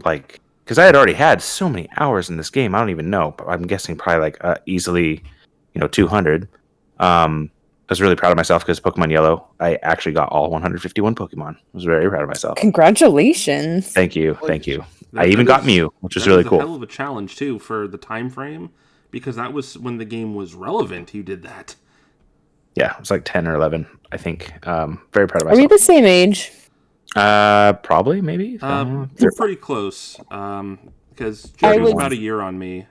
like, because I had already had so many hours in this game, I don't even know, but I'm guessing probably like easily 200. I was really proud of myself because Pokemon Yellow, I actually got all 151 Pokemon. I was very proud of myself. Congratulations. Thank you. I even got Mew, which was really cool. Hell of a challenge too for the time frame, because that was when the game was relevant. You did that. Yeah, it was like 10 or 11, I think. Very proud of myself. Are we the same age? Probably, maybe. We're pretty close. Because Jody was about a year on me.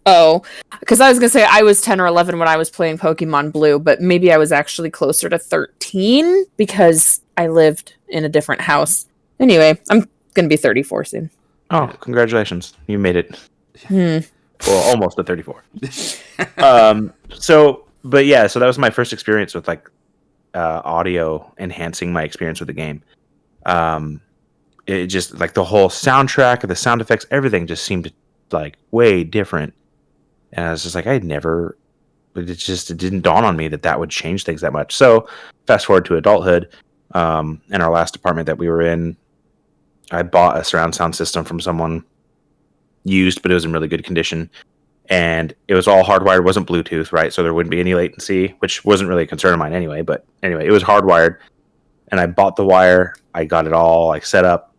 Oh, because I was going to say I was 10 or 11 when I was playing Pokemon Blue, but maybe I was actually closer to 13 because I lived in a different house. Anyway, I'm going to be 34 soon. Oh, congratulations! You made it. Hmm. Well, almost to 34. But yeah, so that was my first experience with like audio enhancing my experience with the game. It just like the whole soundtrack, the sound effects, everything just seemed like way different. And I was just like, it didn't dawn on me that would change things that much. So fast forward to adulthood, in our last apartment that we were in, I bought a surround sound system from someone used, but it was in really good condition. And it was all hardwired. It wasn't Bluetooth, right? So there wouldn't be any latency, which wasn't really a concern of mine anyway. But anyway, it was hardwired. And I bought the wire. I got it all like set up.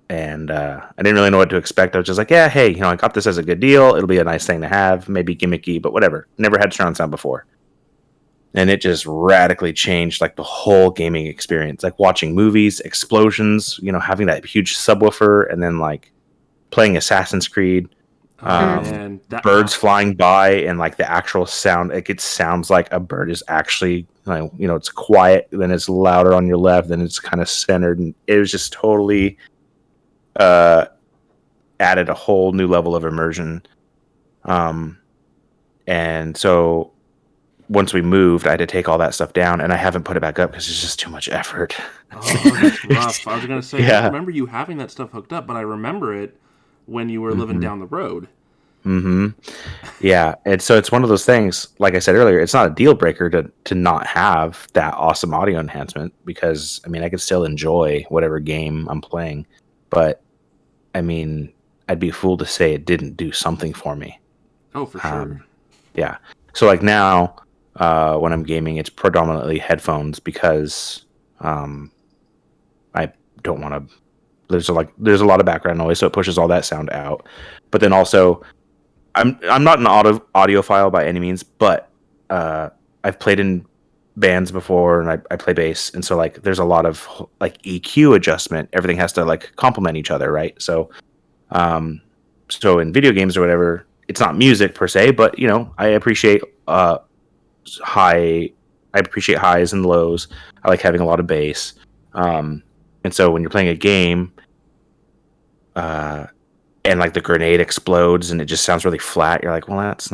And I didn't really know what to expect. I was just like, yeah, hey, I got this as a good deal. It'll be a nice thing to have. Maybe gimmicky, but whatever. Never had surround sound before. And it just radically changed like the whole gaming experience. Like watching movies, explosions, having that huge subwoofer, and then like playing Assassin's Creed. Birds flying by, and like the actual sound, it sounds like a bird is actually, it's quiet, then it's louder on your left, then it's kind of centered, and it was just totally added a whole new level of immersion. And so once we moved, I had to take all that stuff down, and I haven't put it back up because it's just too much effort. Oh, that's rough. I was gonna say, I don't remember you having that stuff hooked up, but I remember it when you were living down the road. Mm-hmm. Yeah, and so it's one of those things. Like I said earlier, it's not a deal breaker to not have that awesome audio enhancement, because I could still enjoy whatever game I'm playing, but I'd be a fool to say it didn't do something for me. Oh, for sure. Yeah. So like now, when I'm gaming, it's predominantly headphones because I don't want to. There's a lot of background noise, so it pushes all that sound out. But then also, I'm not an audiophile by any means, but I've played in bands before, and I play bass, and so like there's a lot of like EQ adjustment. Everything has to like complement each other, right? So, so in video games or whatever, it's not music per se, but I appreciate highs and lows. I like having a lot of bass, and so when you're playing a game, and like the grenade explodes and it just sounds really flat, you're like, well, that's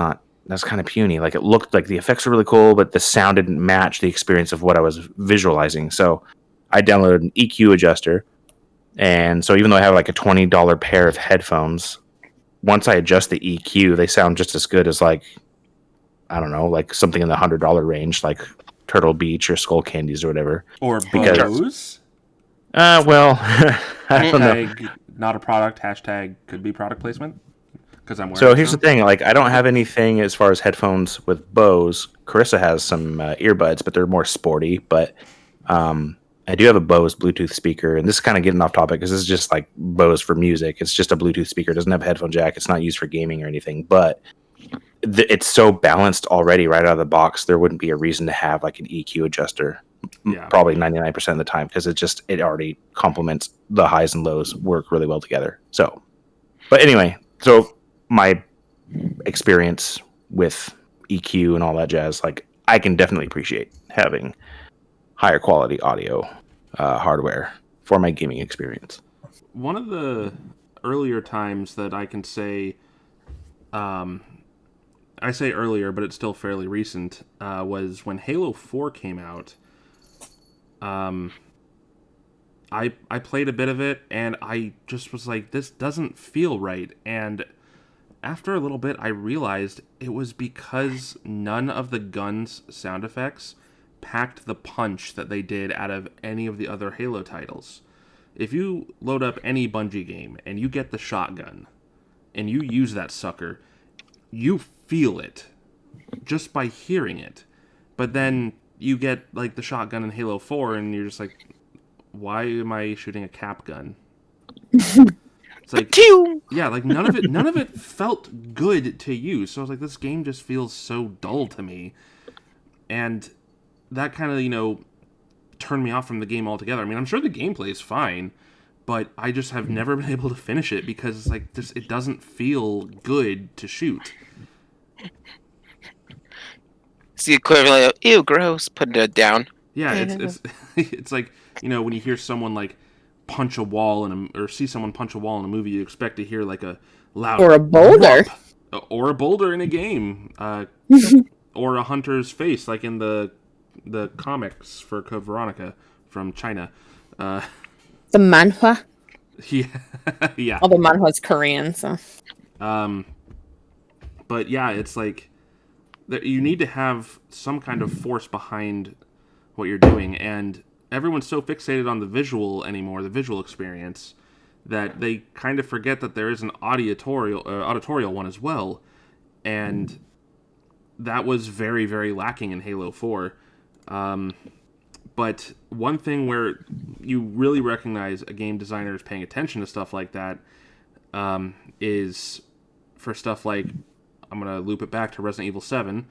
kind of puny. Like it looked like the effects were really cool, but the sound didn't match the experience of what I was visualizing. So I downloaded an EQ adjuster, and so even though I have like a $20 pair of headphones, once I adjust the EQ, they sound just as good as like, I don't know, like something in the $100 range, like Turtle Beach or Skull Candies or whatever. Or Bose? Well, I don't know. Not a product, hashtag could be product placement. Because I'm wearing So here's the thing, like I don't have anything as far as headphones with Bose. Carissa has some earbuds, but they're more sporty. But I do have a Bose Bluetooth speaker, and this is kind of getting off topic because this is just like Bose for music. It's just a Bluetooth speaker. It doesn't have a headphone jack. It's not used for gaming or anything, but it's so balanced already right out of the box. There wouldn't be a reason to have like an EQ adjuster. Yeah. Probably 99% of the time, because it already complements the highs and lows, work really well together. So, but anyway, so my experience with EQ and all that jazz, like I can definitely appreciate having higher quality audio hardware for my gaming experience. One of the earlier times that I can say, I say earlier, but it's still fairly recent, was when Halo 4 came out. I played a bit of it, and I just was like, this doesn't feel right. And after a little bit, I realized it was because none of the guns' sound effects packed the punch that they did out of any of the other Halo titles. If you load up any Bungie game and you get the shotgun and you use that sucker, you feel it just by hearing it. But then you get like the shotgun in Halo 4 and you're just like, why am I shooting a cap gun? It's like, yeah, like none of it felt good to you. So I was like, this game just feels so dull to me. And that kind of, turned me off from the game altogether. I mean, I'm sure the gameplay is fine, but I just have never been able to finish it because it's like it doesn't feel good to shoot. It's the equivalent of, ew, gross, putting it down. Yeah, it's it's like, when you hear someone like punch a wall or see someone punch a wall in a movie, you expect to hear like a loud Or a boulder. whop, or a boulder in a game, or a hunter's face, like in the comics for Code Veronica from China. The manhwa. Yeah, yeah. Although manhwa's Korean, so. But yeah, it's like that you need to have some kind of force behind what you're doing, and everyone's so fixated on the visual anymore, the visual experience, that they kind of forget that there is an auditorial one as well, and that was very, very lacking in Halo 4. But one thing where you really recognize a game designer is paying attention to stuff like that is for stuff like, I'm going to loop it back to Resident Evil 7,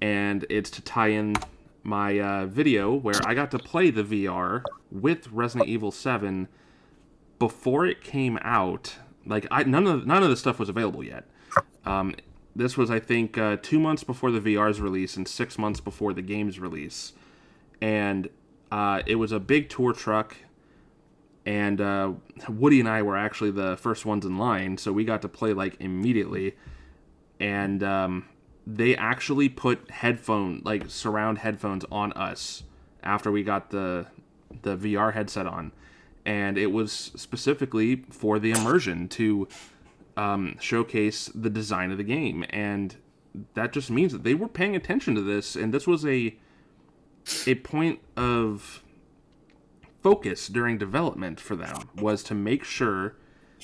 and it's to tie in my video where I got to play the VR with Resident Evil 7 before it came out. Like, none of the stuff was available yet. This was, I think, 2 months before the VR's release and 6 months before the game's release. And it was a big tour truck, and Woody and I were actually the first ones in line, so we got to play, like, immediately. And they actually put surround headphones on us after we got the VR headset on. And it was specifically for the immersion to showcase the design of the game. And that just means that they were paying attention to this, and this was a point of focus during development for them, was to make sure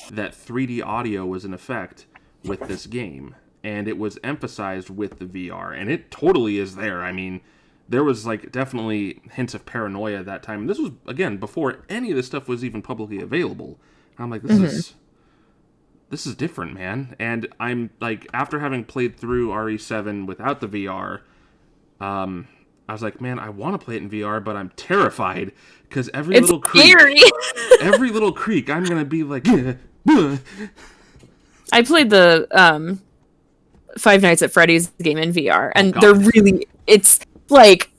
that 3D audio was in effect with this game. And it was emphasized with the VR, and it totally is there. I mean, there was like definitely hints of paranoia at that time. And this was, again, before any of this stuff was even publicly available. And I'm like, this is different, man. And I'm like, after having played through RE7 without the VR, I was like, man, I want to play it in VR, but I'm terrified because every little creak, I'm gonna be like, I played the Five Nights at Freddy's game in VR, and it's like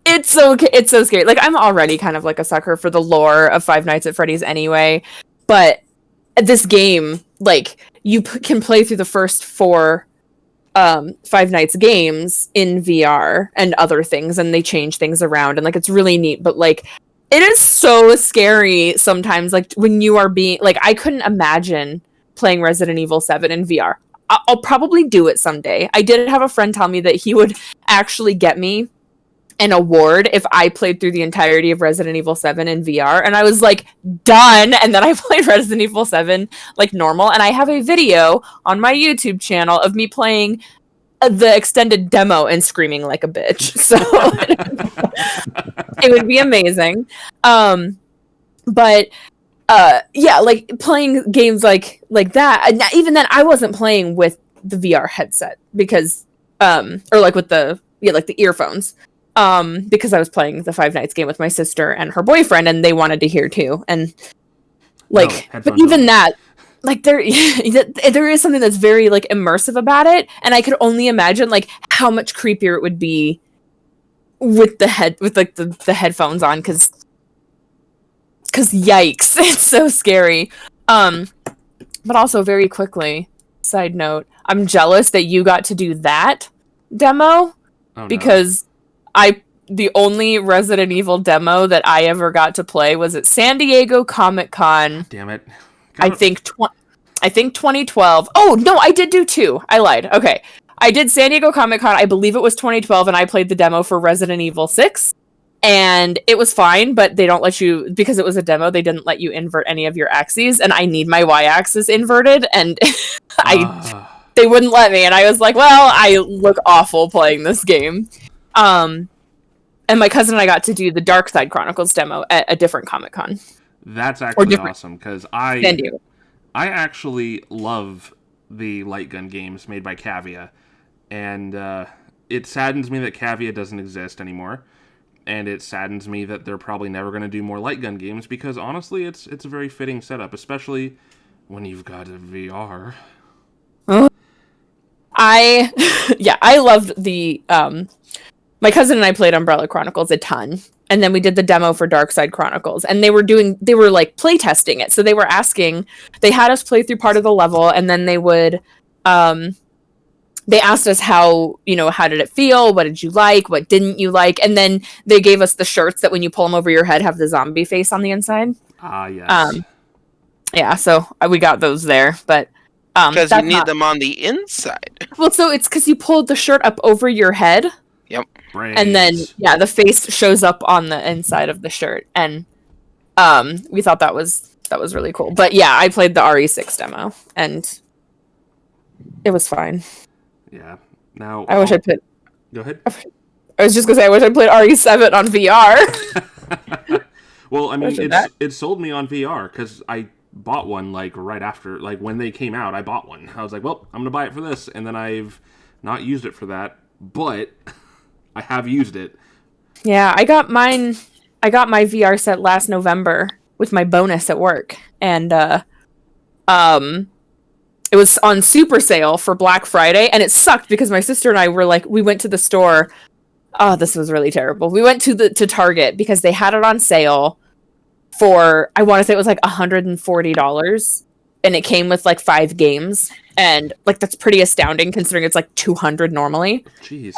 it's so scary. Like, I'm already kind of like a sucker for the lore of Five Nights at Freddy's anyway, but this game, like, you can play through the first 4 Five Nights games in VR and other things, and they change things around, and like, it's really neat. But like, it is so scary sometimes, like, when you are being like, I couldn't imagine playing Resident Evil 7 in VR. I'll probably do it someday. I did have a friend tell me that he would actually get me an award if I played through the entirety of Resident Evil 7 in VR, and I was like, done. And then I played Resident Evil 7 like normal, and I have a video on my YouTube channel of me playing the extended demo and screaming like a bitch. So it would be amazing. But yeah, like, playing games like that, and even then I wasn't playing with the VR headset because or like with the earphones, because I was playing the Five Nights game with my sister and her boyfriend, and they wanted to hear too. And like, but even that, like, there is something that's very like immersive about it, and I could only imagine like how much creepier it would be with the headphones on, because yikes, it's so scary. But also, very quickly, side note, I'm jealous that you got to do that demo, because the only Resident Evil demo that I ever got to play was at San Diego Comic-Con. Damn it. I think 2012. Oh, no, I did do 2. I lied. Okay. I did San Diego Comic-Con, I believe it was 2012, and I played the demo for Resident Evil 6. And it was fine, but they don't let you, because it was a demo, they didn't let you invert any of your axes, and I need my y-axis inverted, and they wouldn't let me, and I was like, well, I look awful playing this game. And my cousin and I got to do the Dark Side Chronicles demo at a different Comic-Con. That's actually awesome, because I actually love the light gun games made by Cavia, and it saddens me that Cavia doesn't exist anymore. And it saddens me that they're probably never going to do more light gun games, because honestly, it's a very fitting setup, especially when you've got a VR. I loved the my cousin and I played Umbrella Chronicles a ton. and then we did the demo for Dark Side Chronicles, and they were like play testing it. So they had us play through part of the level, and then they asked us how did it feel? What did you like? What didn't you like? And then they gave us the shirts that when you pull them over your head have the zombie face on the inside. Yes. Yeah, so we got those there, but because you need them on the inside. Well, so it's because you pulled the shirt up over your head. Yep. Brains. And then the face shows up on the inside of the shirt, and we thought that was really cool. But yeah, I played the RE6 demo, and it was fine. Yeah. Now I wish I put. Go ahead. I was just gonna say I wish I played RE7 on VR. Well, I mean, it sold me on VR because I bought one like right after, like when they came out. I bought one. I was like, well, I'm gonna buy it for this, and then I've not used it for that, but I have used it. Yeah, I got my VR set last November with my bonus at work, and it was on super sale for Black Friday, and it sucked because my sister and I were like, we went to the store. Oh, this was really terrible. We went to Target because they had it on sale for, I want to say it was like $140, and it came with like 5 games, and like that's pretty astounding considering it's like $200 normally. Jeez.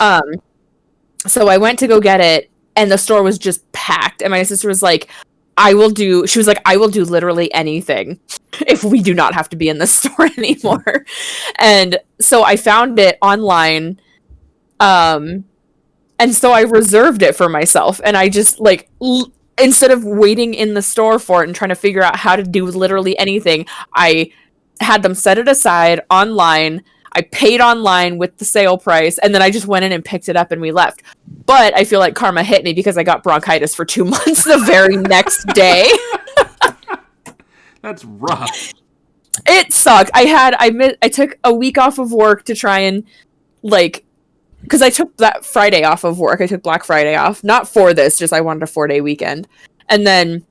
So I went to go get it, and the store was just packed, and my sister was like, I will do literally anything if we do not have to be in the store anymore. And so I found it online. And so I reserved it for myself, and I just instead of waiting in the store for it and trying to figure out how to do literally anything, I had them set it aside online. I paid online with the sale price, and then I just went in and picked it up and we left. But I feel like karma hit me because I got bronchitis for 2 months the very next day. That's rough. It sucked. I took a week off of work to try and because I took that Friday off of work. I took Black Friday off. Not for this, just I wanted a 4-day weekend. And then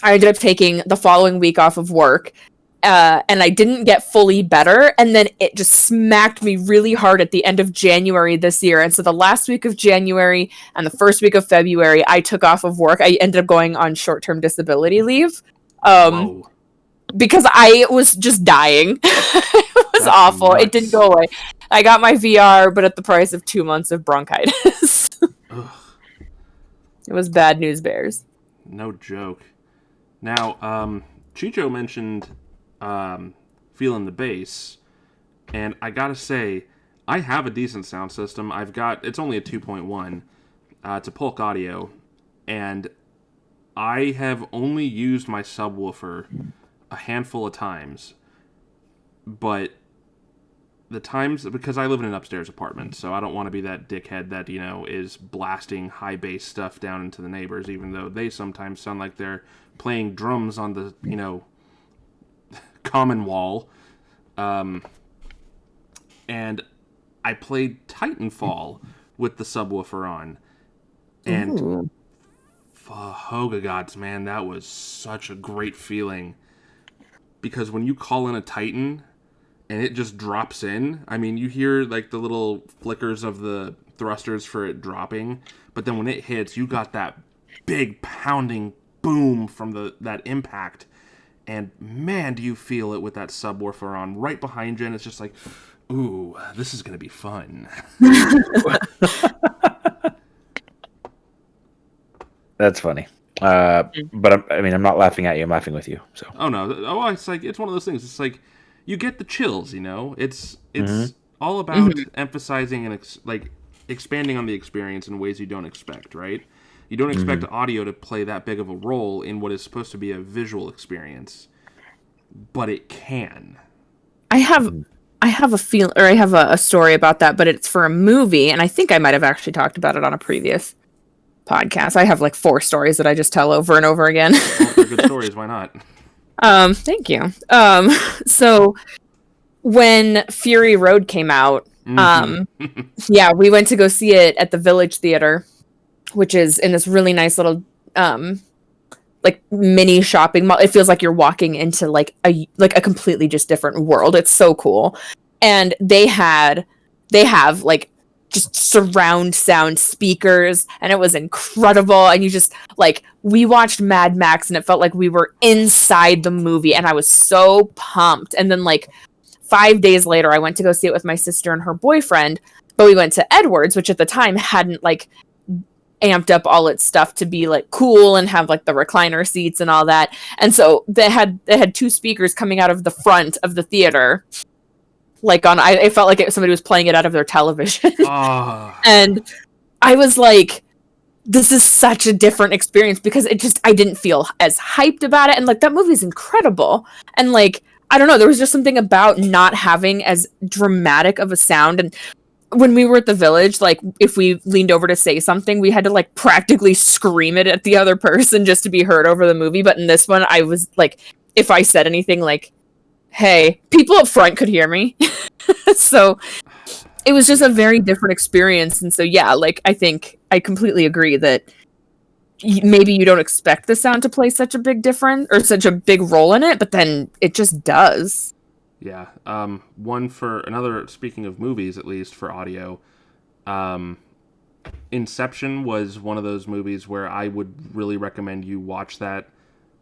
I ended up taking the following week off of work. And I didn't get fully better, and then it just smacked me really hard at the end of January this year. And so the last week of January and the first week of February, I took off of work. I ended up going on short-term disability leave because I was just dying. It was awful. Nuts. It didn't go away. I got my VR, but at the price of 2 months of bronchitis. It was bad news bears. No joke. Now, Chicho mentioned feeling the bass, and I gotta say, I have a decent sound system. It's only a 2.1. It's a Polk Audio, and I have only used my subwoofer a handful of times, but the times, because I live in an upstairs apartment, so I don't want to be that dickhead that, is blasting high bass stuff down into the neighbors, even though they sometimes sound like they're playing drums on the, common wall. And I played Titanfall with the subwoofer on, and Hoga gods, man, that was such a great feeling, because when you call in a Titan and it just drops in, I mean, you hear like the little flickers of the thrusters for it dropping, but then when it hits, you got that big pounding boom from that impact. And man, do you feel it with that subwoofer on right behind you, and it's just like, ooh, this is going to be fun. That's funny. But I'm not laughing at you. I'm laughing with you. So. Oh no! Oh, it's one of those things. It's like you get the chills. It's all about emphasizing and expanding on the experience in ways you don't expect. Right? You don't expect audio to play that big of a role in what is supposed to be a visual experience, but it can. I have a feel, or I have a story about that, but it's for a movie, and I think I might have actually talked about it on a previous podcast. I have 4 stories that I just tell over and over again. Well, they're good stories. Why not? Thank you. So when Fury Road came out, yeah, we went to go see it at the Village Theater, which is in this really nice little mini shopping mall. It feels like you're walking into a completely just different world. It's so cool. And they have just surround sound speakers, and it was incredible. And you just like, we watched Mad Max and it felt like we were inside the movie, and I was so pumped. And then like 5 days later, I went to go see it with my sister and her boyfriend, but we went to Edwards, which at the time hadn't like amped up all its stuff to be like cool and have like the recliner seats and all that. And so they had 2 speakers coming out of the front of the theater, like on, I felt like somebody was playing it out of their television. And I was like, this is such a different experience, because I didn't feel as hyped about it. And like, that movie's incredible. And like, I don't know, there was just something about not having as dramatic of a sound. And when we were at the Village, like, if we leaned over to say something, we had to like practically scream it at the other person just to be heard over the movie. But in this one, I was like, if I said anything like, hey, people up front could hear me. So it was just a very different experience. And so, yeah, like, I think I completely agree that maybe you don't expect the sound to play such a big difference or such a big role in it, but then it just does. Yeah. One for another, speaking of movies, at least for audio, Inception was one of those movies where I would really recommend you watch that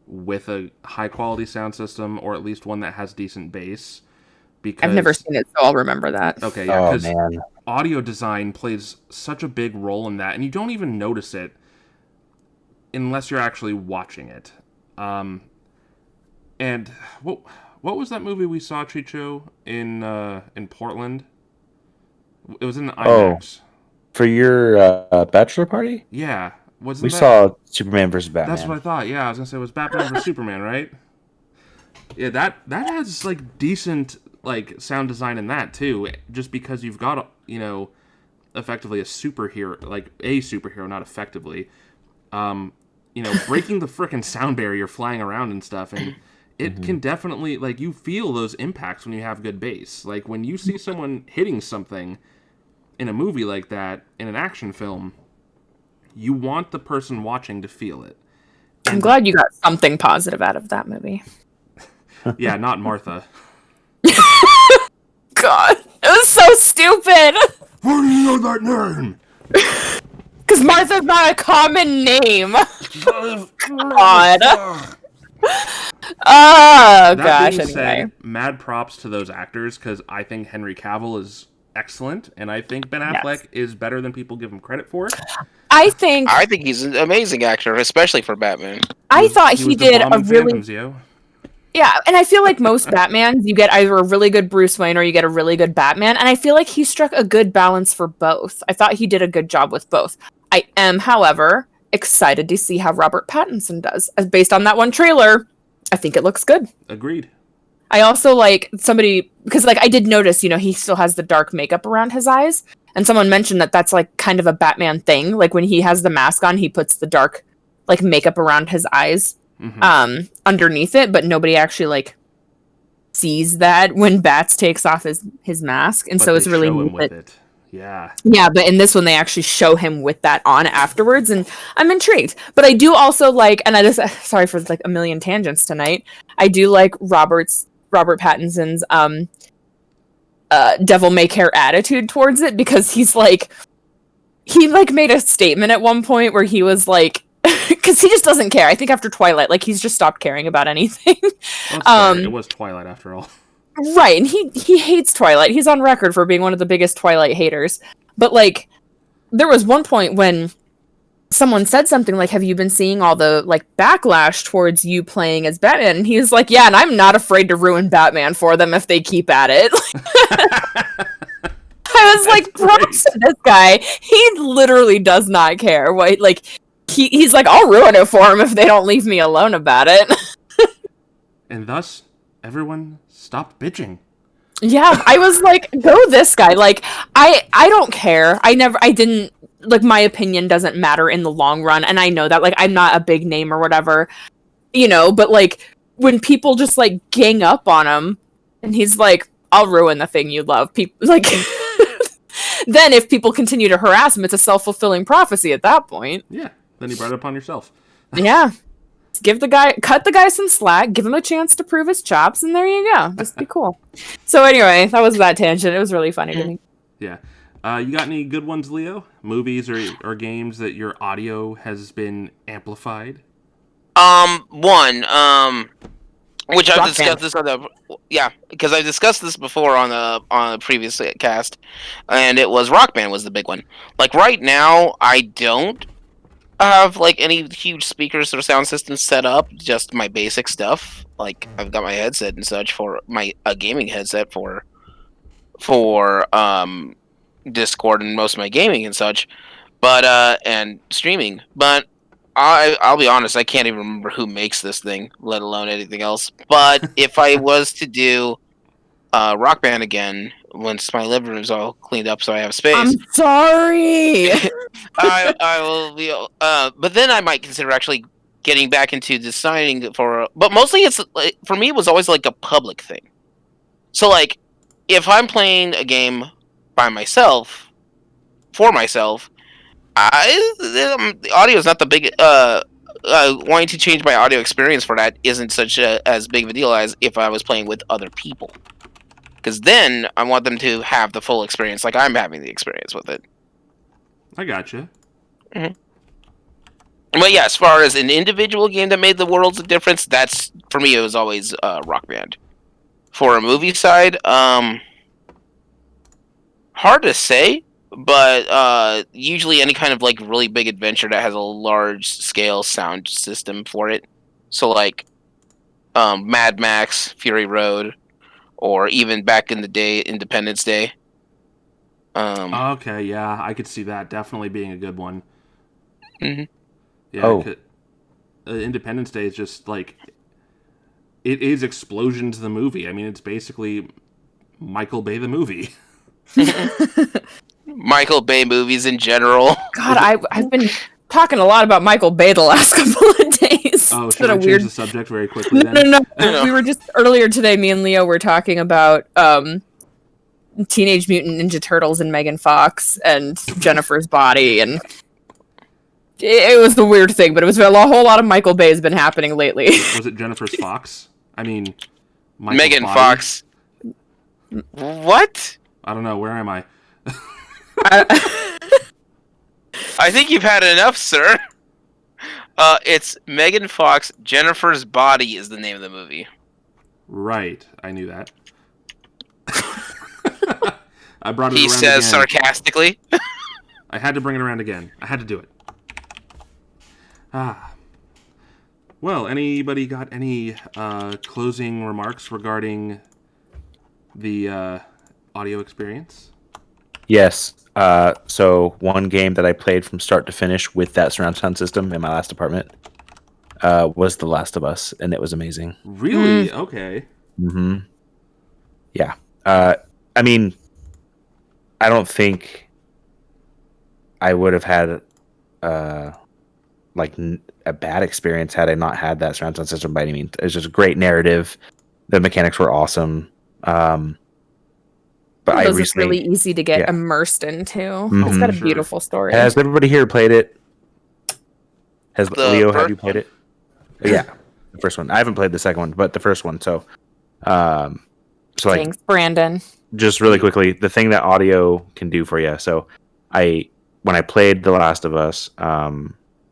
with a high quality sound system, or at least one that has decent bass. Because I've never seen it, so I'll remember that. Okay, yeah, because audio design plays such a big role in that, and you don't even notice it unless you're actually watching it. And what was that movie we saw, Chicho, in Portland? It was in the IMAX. For your bachelor party? Yeah. We saw Superman versus Batman. That's what I thought. Yeah, I was gonna say it was Batman versus Superman, right? Yeah, that has like decent like sound design in that too. Just because you've got, you know, effectively a superhero, not effectively. You know, breaking the frickin' sound barrier, flying around and stuff, and it can definitely, like, you feel those impacts when you have good bass. Like, when you see someone hitting something in a movie like that, in an action film, you want the person watching to feel it. I'm glad you got something positive out of that movie. Yeah, not Martha. God, it was so stupid. How do you know that name? Because Martha's not a common name. God. Oh, gosh, being anyway. Said, mad props to those actors, because I think Henry Cavill is excellent, and I think Ben Affleck is better than people give him credit for. I think he's an amazing actor, especially for Batman. I thought he did a really... Yeah, and I feel like most Batmans, you get either a really good Bruce Wayne or you get a really good Batman, and I feel like he struck a good balance for both. I thought he did a good job with both. I am, however, excited to see how Robert Pattinson does. As based on that one trailer, I think it looks good. Agreed. I also like somebody, because like I did notice, you know, he still has the dark makeup around his eyes, and someone mentioned that that's like kind of a Batman thing. Like when he has the mask on, he puts the dark like makeup around his eyes. Underneath it, but nobody actually like sees that when Bats takes off his mask, and so it's really neat with it. Yeah, but in this one they actually show him with that on afterwards, and I'm intrigued. But I do also like, and I just sorry for like a million tangents tonight. I do like Robert Pattinson's devil may care attitude towards it, because he made a statement at one point where he was like, because he just doesn't care. I think after Twilight, like, he's just stopped caring about anything. It was Twilight after all. Right, and he hates Twilight. He's on record for being one of the biggest Twilight haters. But, like, there was one point when someone said something like, have you been seeing all the, like, backlash towards you playing as Batman? And he was like, yeah, and I'm not afraid to ruin Batman for them if they keep at it. I was like, props to this guy. He literally does not care. What, like... He's like, I'll ruin it for him if they don't leave me alone about it. And thus, everyone stopped bitching. Yeah, I was like, go this guy. Like, I don't care. I didn't, like, my opinion doesn't matter in the long run, and I know that. Like, I'm not a big name or whatever, you know, but, like, when people just, like, gang up on him, and he's like, I'll ruin the thing you love. People, like... Then if people continue to harass him, it's a self-fulfilling prophecy at that point. Yeah. Then you brought it upon yourself. Yeah. Cut the guy some slack, give him a chance to prove his chops, and there you go. Just be cool. So anyway, that was that tangent. It was really funny to me. Yeah. You got any good ones, Leo? Movies or games that your audio has been amplified? Which I've Rock discussed Band. this on the because I've discussed this before on the previous cast, and it was Rock Band was the big one. Like right now, I don't have like any huge speakers or sound systems set up. Just my basic stuff. Like I've got my headset and such for a gaming headset for Discord and most of my gaming and such, but and streaming. But I'll be honest, I can't even remember who makes this thing, let alone anything else. But if I was to do Rock Band again, once my living room's all cleaned up, so I have space, I'm sorry. I will be. But then I might consider actually getting back into deciding for. But mostly, it's like, for me, it was always like a public thing. So like, if I'm playing a game by myself, for myself, the audio is not the big. Wanting to change my audio experience for that isn't such as big of a deal as if I was playing with other people. Because then I want them to have the full experience, like I'm having the experience with it. I gotcha. Mm-hmm. But yeah, as far as an individual game that made the world's of difference, that's for me. It was always Rock Band. For a movie side, hard to say, but usually any kind of like really big adventure that has a large scale sound system for it. So like Mad Max, Fury Road, or even back in the day, Independence Day. Okay, yeah, I could see that definitely being a good one. Mm-hmm. Yeah, Independence Day is just like it is Explosions the movie. I mean, it's basically Michael Bay the movie. Michael Bay movies in general. God, I've been talking a lot about Michael Bay the last couple of days. Oh, It's should been I change the subject very quickly then? No. We were just earlier today. Me and Leo were talking about Teenage Mutant Ninja Turtles and Megan Fox and Jennifer's Body, and it was the weird thing. But it was a whole lot of Michael Bay has been happening lately. Was it Jennifer's Fox? I mean, Megan Body? Fox. What? I don't know. Where am I? I think you've had enough, sir. It's Megan Fox. Jennifer's Body is the name of the movie. Right, I knew that. I brought it He around says again. sarcastically. I had to bring it around again. I had to do it. Well, anybody got any closing remarks regarding the audio experience? Yes. So one game that I played from start to finish with that surround sound system in my last apartment was The Last of Us, and it was amazing. Really? Okay. Mm-hmm. Yeah. I mean, I don't think I would have had a bad experience had I not had that surround sound system by any means. It was just a great narrative. The mechanics were awesome. But Those are really easy to get immersed into. Mm-hmm. It's got a beautiful story. Has everybody here played it? Leo, have you played it? Yeah, the first one. I haven't played the second one, but the first one. So Thanks, Brandon. Just really quickly, the thing that audio can do for you. So when I played The Last of Us,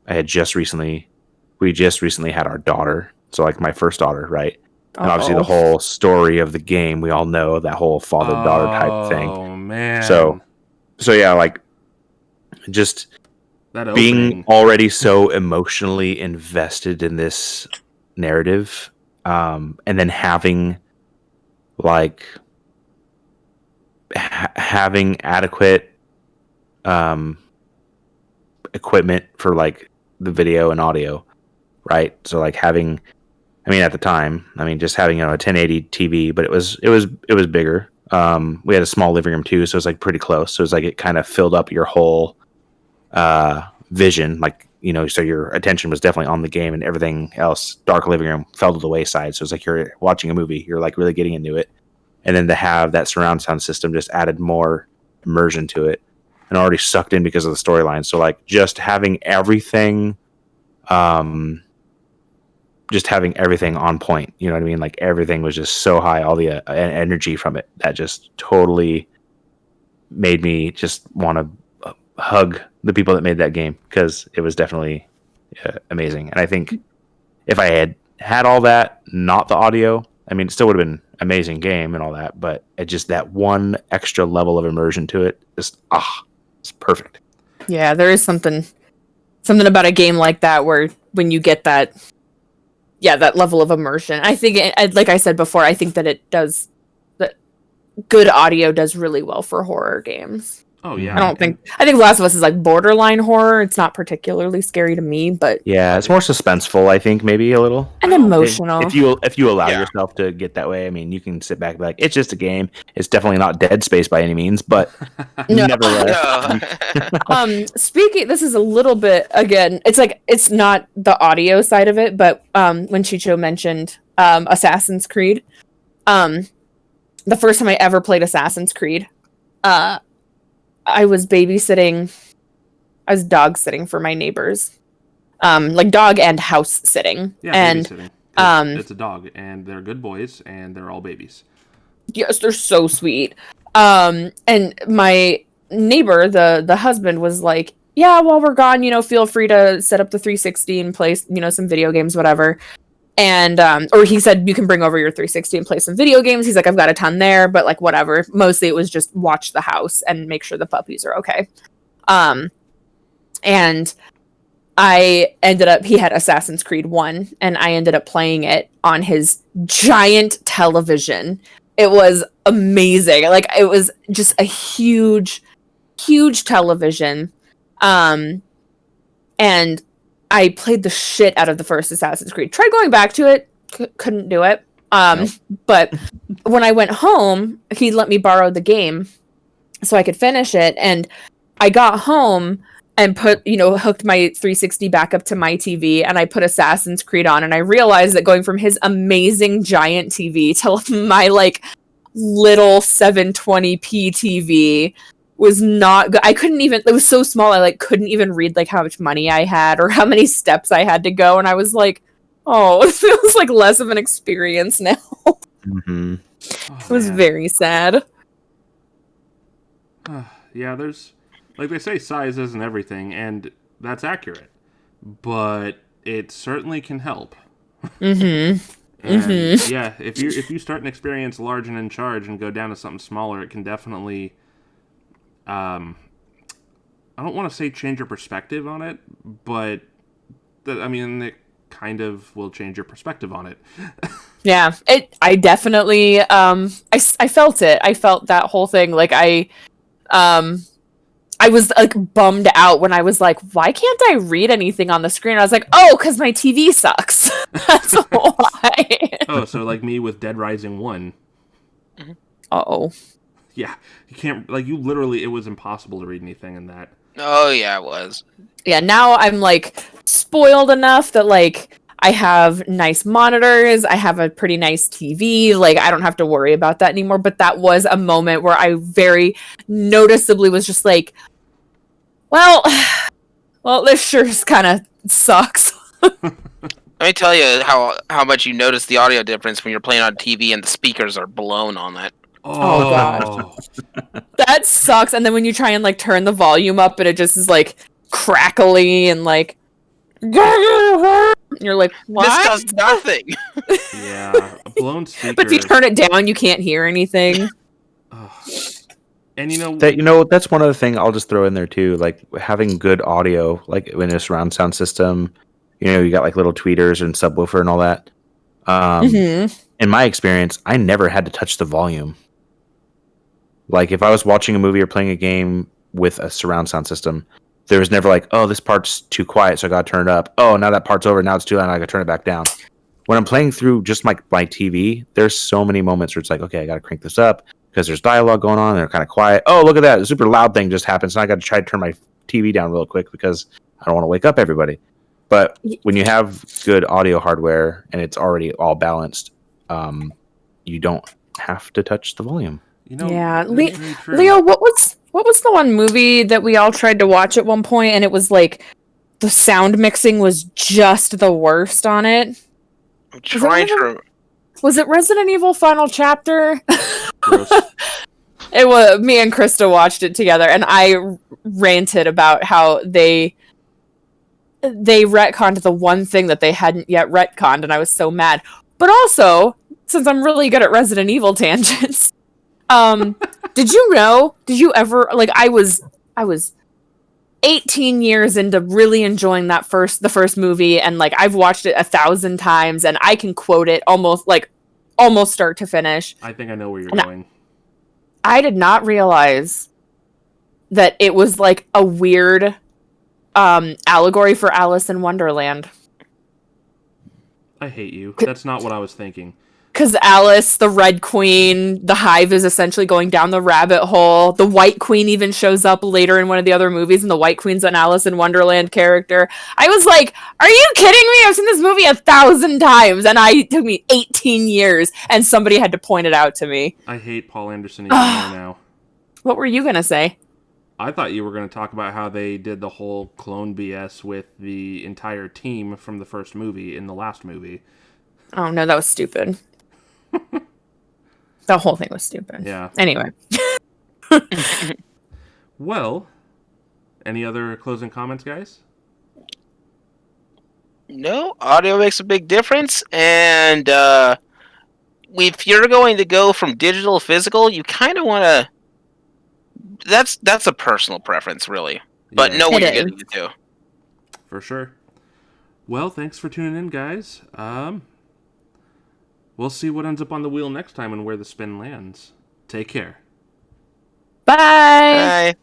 we just recently had our daughter. So like my first daughter, right? And obviously the whole story of the game, we all know that whole father-daughter type thing. Oh, man. So yeah, like just that being already so emotionally invested in this narrative, and then having like having adequate equipment for like the video and audio, right? So like having, I mean, at the time, just having a 1080 TV, but it was bigger. We had a small living room too, so it was like pretty close. So it was like it kind of filled up your whole vision, like so your attention was definitely on the game, and everything else, dark living room, fell to the wayside. So it's like you're watching a movie, you're like really getting into it, and then to have that surround sound system just added more immersion to it, and already sucked in because of the storyline. So like just having everything. Just having everything on point, you know what I mean? Like everything was just so high, all the energy from it that just totally made me just want to hug the people that made that game, because it was definitely amazing. And I think if I had all that, not the audio, I mean, it still would have been an amazing game and all that, but it just that one extra level of immersion to it, just it's perfect. Yeah, there is something about a game like that where when you get that level of immersion. I think, like I said before, I think that good audio does really well for horror games. Oh yeah. I think Last of Us is like borderline horror. It's not particularly scary to me, but yeah, it's more suspenseful, I think, maybe a little. And emotional. If you allow yourself to get that way, I mean, you can sit back and be like, it's just a game. It's definitely not Dead Space by any means, but nevertheless. Speaking, this is a little bit, again, it's like, it's not the audio side of it, but when Chicho mentioned Assassin's Creed, the first time I ever played Assassin's Creed, I was dog sitting for my neighbors. Like dog and house sitting. Yeah, and babysitting. It's a dog, and they're good boys, and they're all babies. Yes, they're so sweet. And my neighbor, the husband, was like, yeah, while we're gone, feel free to set up the 360 and play, some video games, whatever. And or he said you can bring over your 360 and play some video games. He's like, I've got a ton there, but like whatever. Mostly it was just watch the house and make sure the puppies are okay. And he had Assassin's Creed 1, and I ended up playing it on his giant television. It was amazing. Like, it was just a huge television. And I played the shit out of the first Assassin's Creed. Tried going back to it, couldn't do it. Nope. But when I went home, he let me borrow the game so I could finish it. And I got home and hooked my 360 back up to my TV, and I put Assassin's Creed on, and I realized that going from his amazing giant TV to my like little 720p TV was not good. I couldn't even, it was so small, I like couldn't even read like how much money I had or how many steps I had to go, and I was like, oh, it feels like less of an experience now. Mm-hmm. It was very sad. Yeah, there's, like they say, size isn't everything, and that's accurate, but it certainly can help. And yeah, if you start an experience large and in charge and go down to something smaller, it can definitely, I don't want to say change your perspective on it, but it kind of will change your perspective on it. Yeah, I definitely, I felt it. I felt that whole thing. Like I was like bummed out when I was like, why can't I read anything on the screen? I was like, oh, because my TV sucks. That's why. Oh, so like me with Dead Rising 1. Uh-oh. Yeah, you can't, like, you literally, it was impossible to read anything in that. Oh, yeah, it was. Yeah, now I'm like spoiled enough that like I have nice monitors, I have a pretty nice TV, like I don't have to worry about that anymore. But that was a moment where I very noticeably was just like, well, this sure kind of sucks. Let me tell you how much you notice the audio difference when you're playing on TV and the speakers are blown on that. Oh god. That sucks. And then when you try and like turn the volume up and it just is like crackly and like you're like, what? This does nothing. Yeah, a blown speaker. But if you turn it down, you can't hear anything. And that's one other thing I'll just throw in there too, like having good audio, like in a surround sound system. You got like little tweeters and subwoofer and all that. In my experience, I never had to touch the volume. Like if I was watching a movie or playing a game with a surround sound system, there was never like, oh, this part's too quiet, so I gotta turn it up. Oh, now that part's over, now it's too loud, I gotta turn it back down. When I'm playing through just my TV, there's so many moments where it's like, okay, I gotta crank this up because there's dialogue going on and they're kind of quiet. Oh, look at that, a super loud thing just happened, so I gotta try to turn my TV down real quick because I don't want to wake up everybody. But when you have good audio hardware and it's already all balanced, you don't have to touch the volume. Yeah, Leo, what was the one movie that we all tried to watch at one point, and it was like the sound mixing was just the worst on it? I'm trying to. Was it Resident Evil Final Chapter? Gross. It was me and Krista watched it together, and I ranted about how they retconned the one thing that they hadn't yet retconned, and I was so mad. But also, since I'm really good at Resident Evil tangents, did you ever, like, I was 18 years into really enjoying the first movie, and like I've watched it 1,000 times, and I can quote it almost start to finish. I think I know where you're going. I did not realize that it was like a weird allegory for Alice in Wonderland. I hate you. That's not what I was thinking. Because Alice, the Red Queen, the Hive is essentially going down the rabbit hole. The White Queen even shows up later in one of the other movies, and the White Queen's an Alice in Wonderland character. I was like, are you kidding me? I've seen this movie 1,000 times, and it took me 18 years, and somebody had to point it out to me. I hate Paul Anderson even more now. What were you going to say? I thought you were going to talk about how they did the whole clone BS with the entire team from the first movie in the last movie. Oh, no, that was stupid. The whole thing was stupid. Yeah. Anyway. Well, any other closing comments, guys? No, audio makes a big difference, and if you're going to go from digital to physical, you kind of want to. That's a personal preference, really, but know what you're getting into. For sure. Well, thanks for tuning in, guys. We'll see what ends up on the wheel next time and where the spin lands. Take care. Bye. Bye.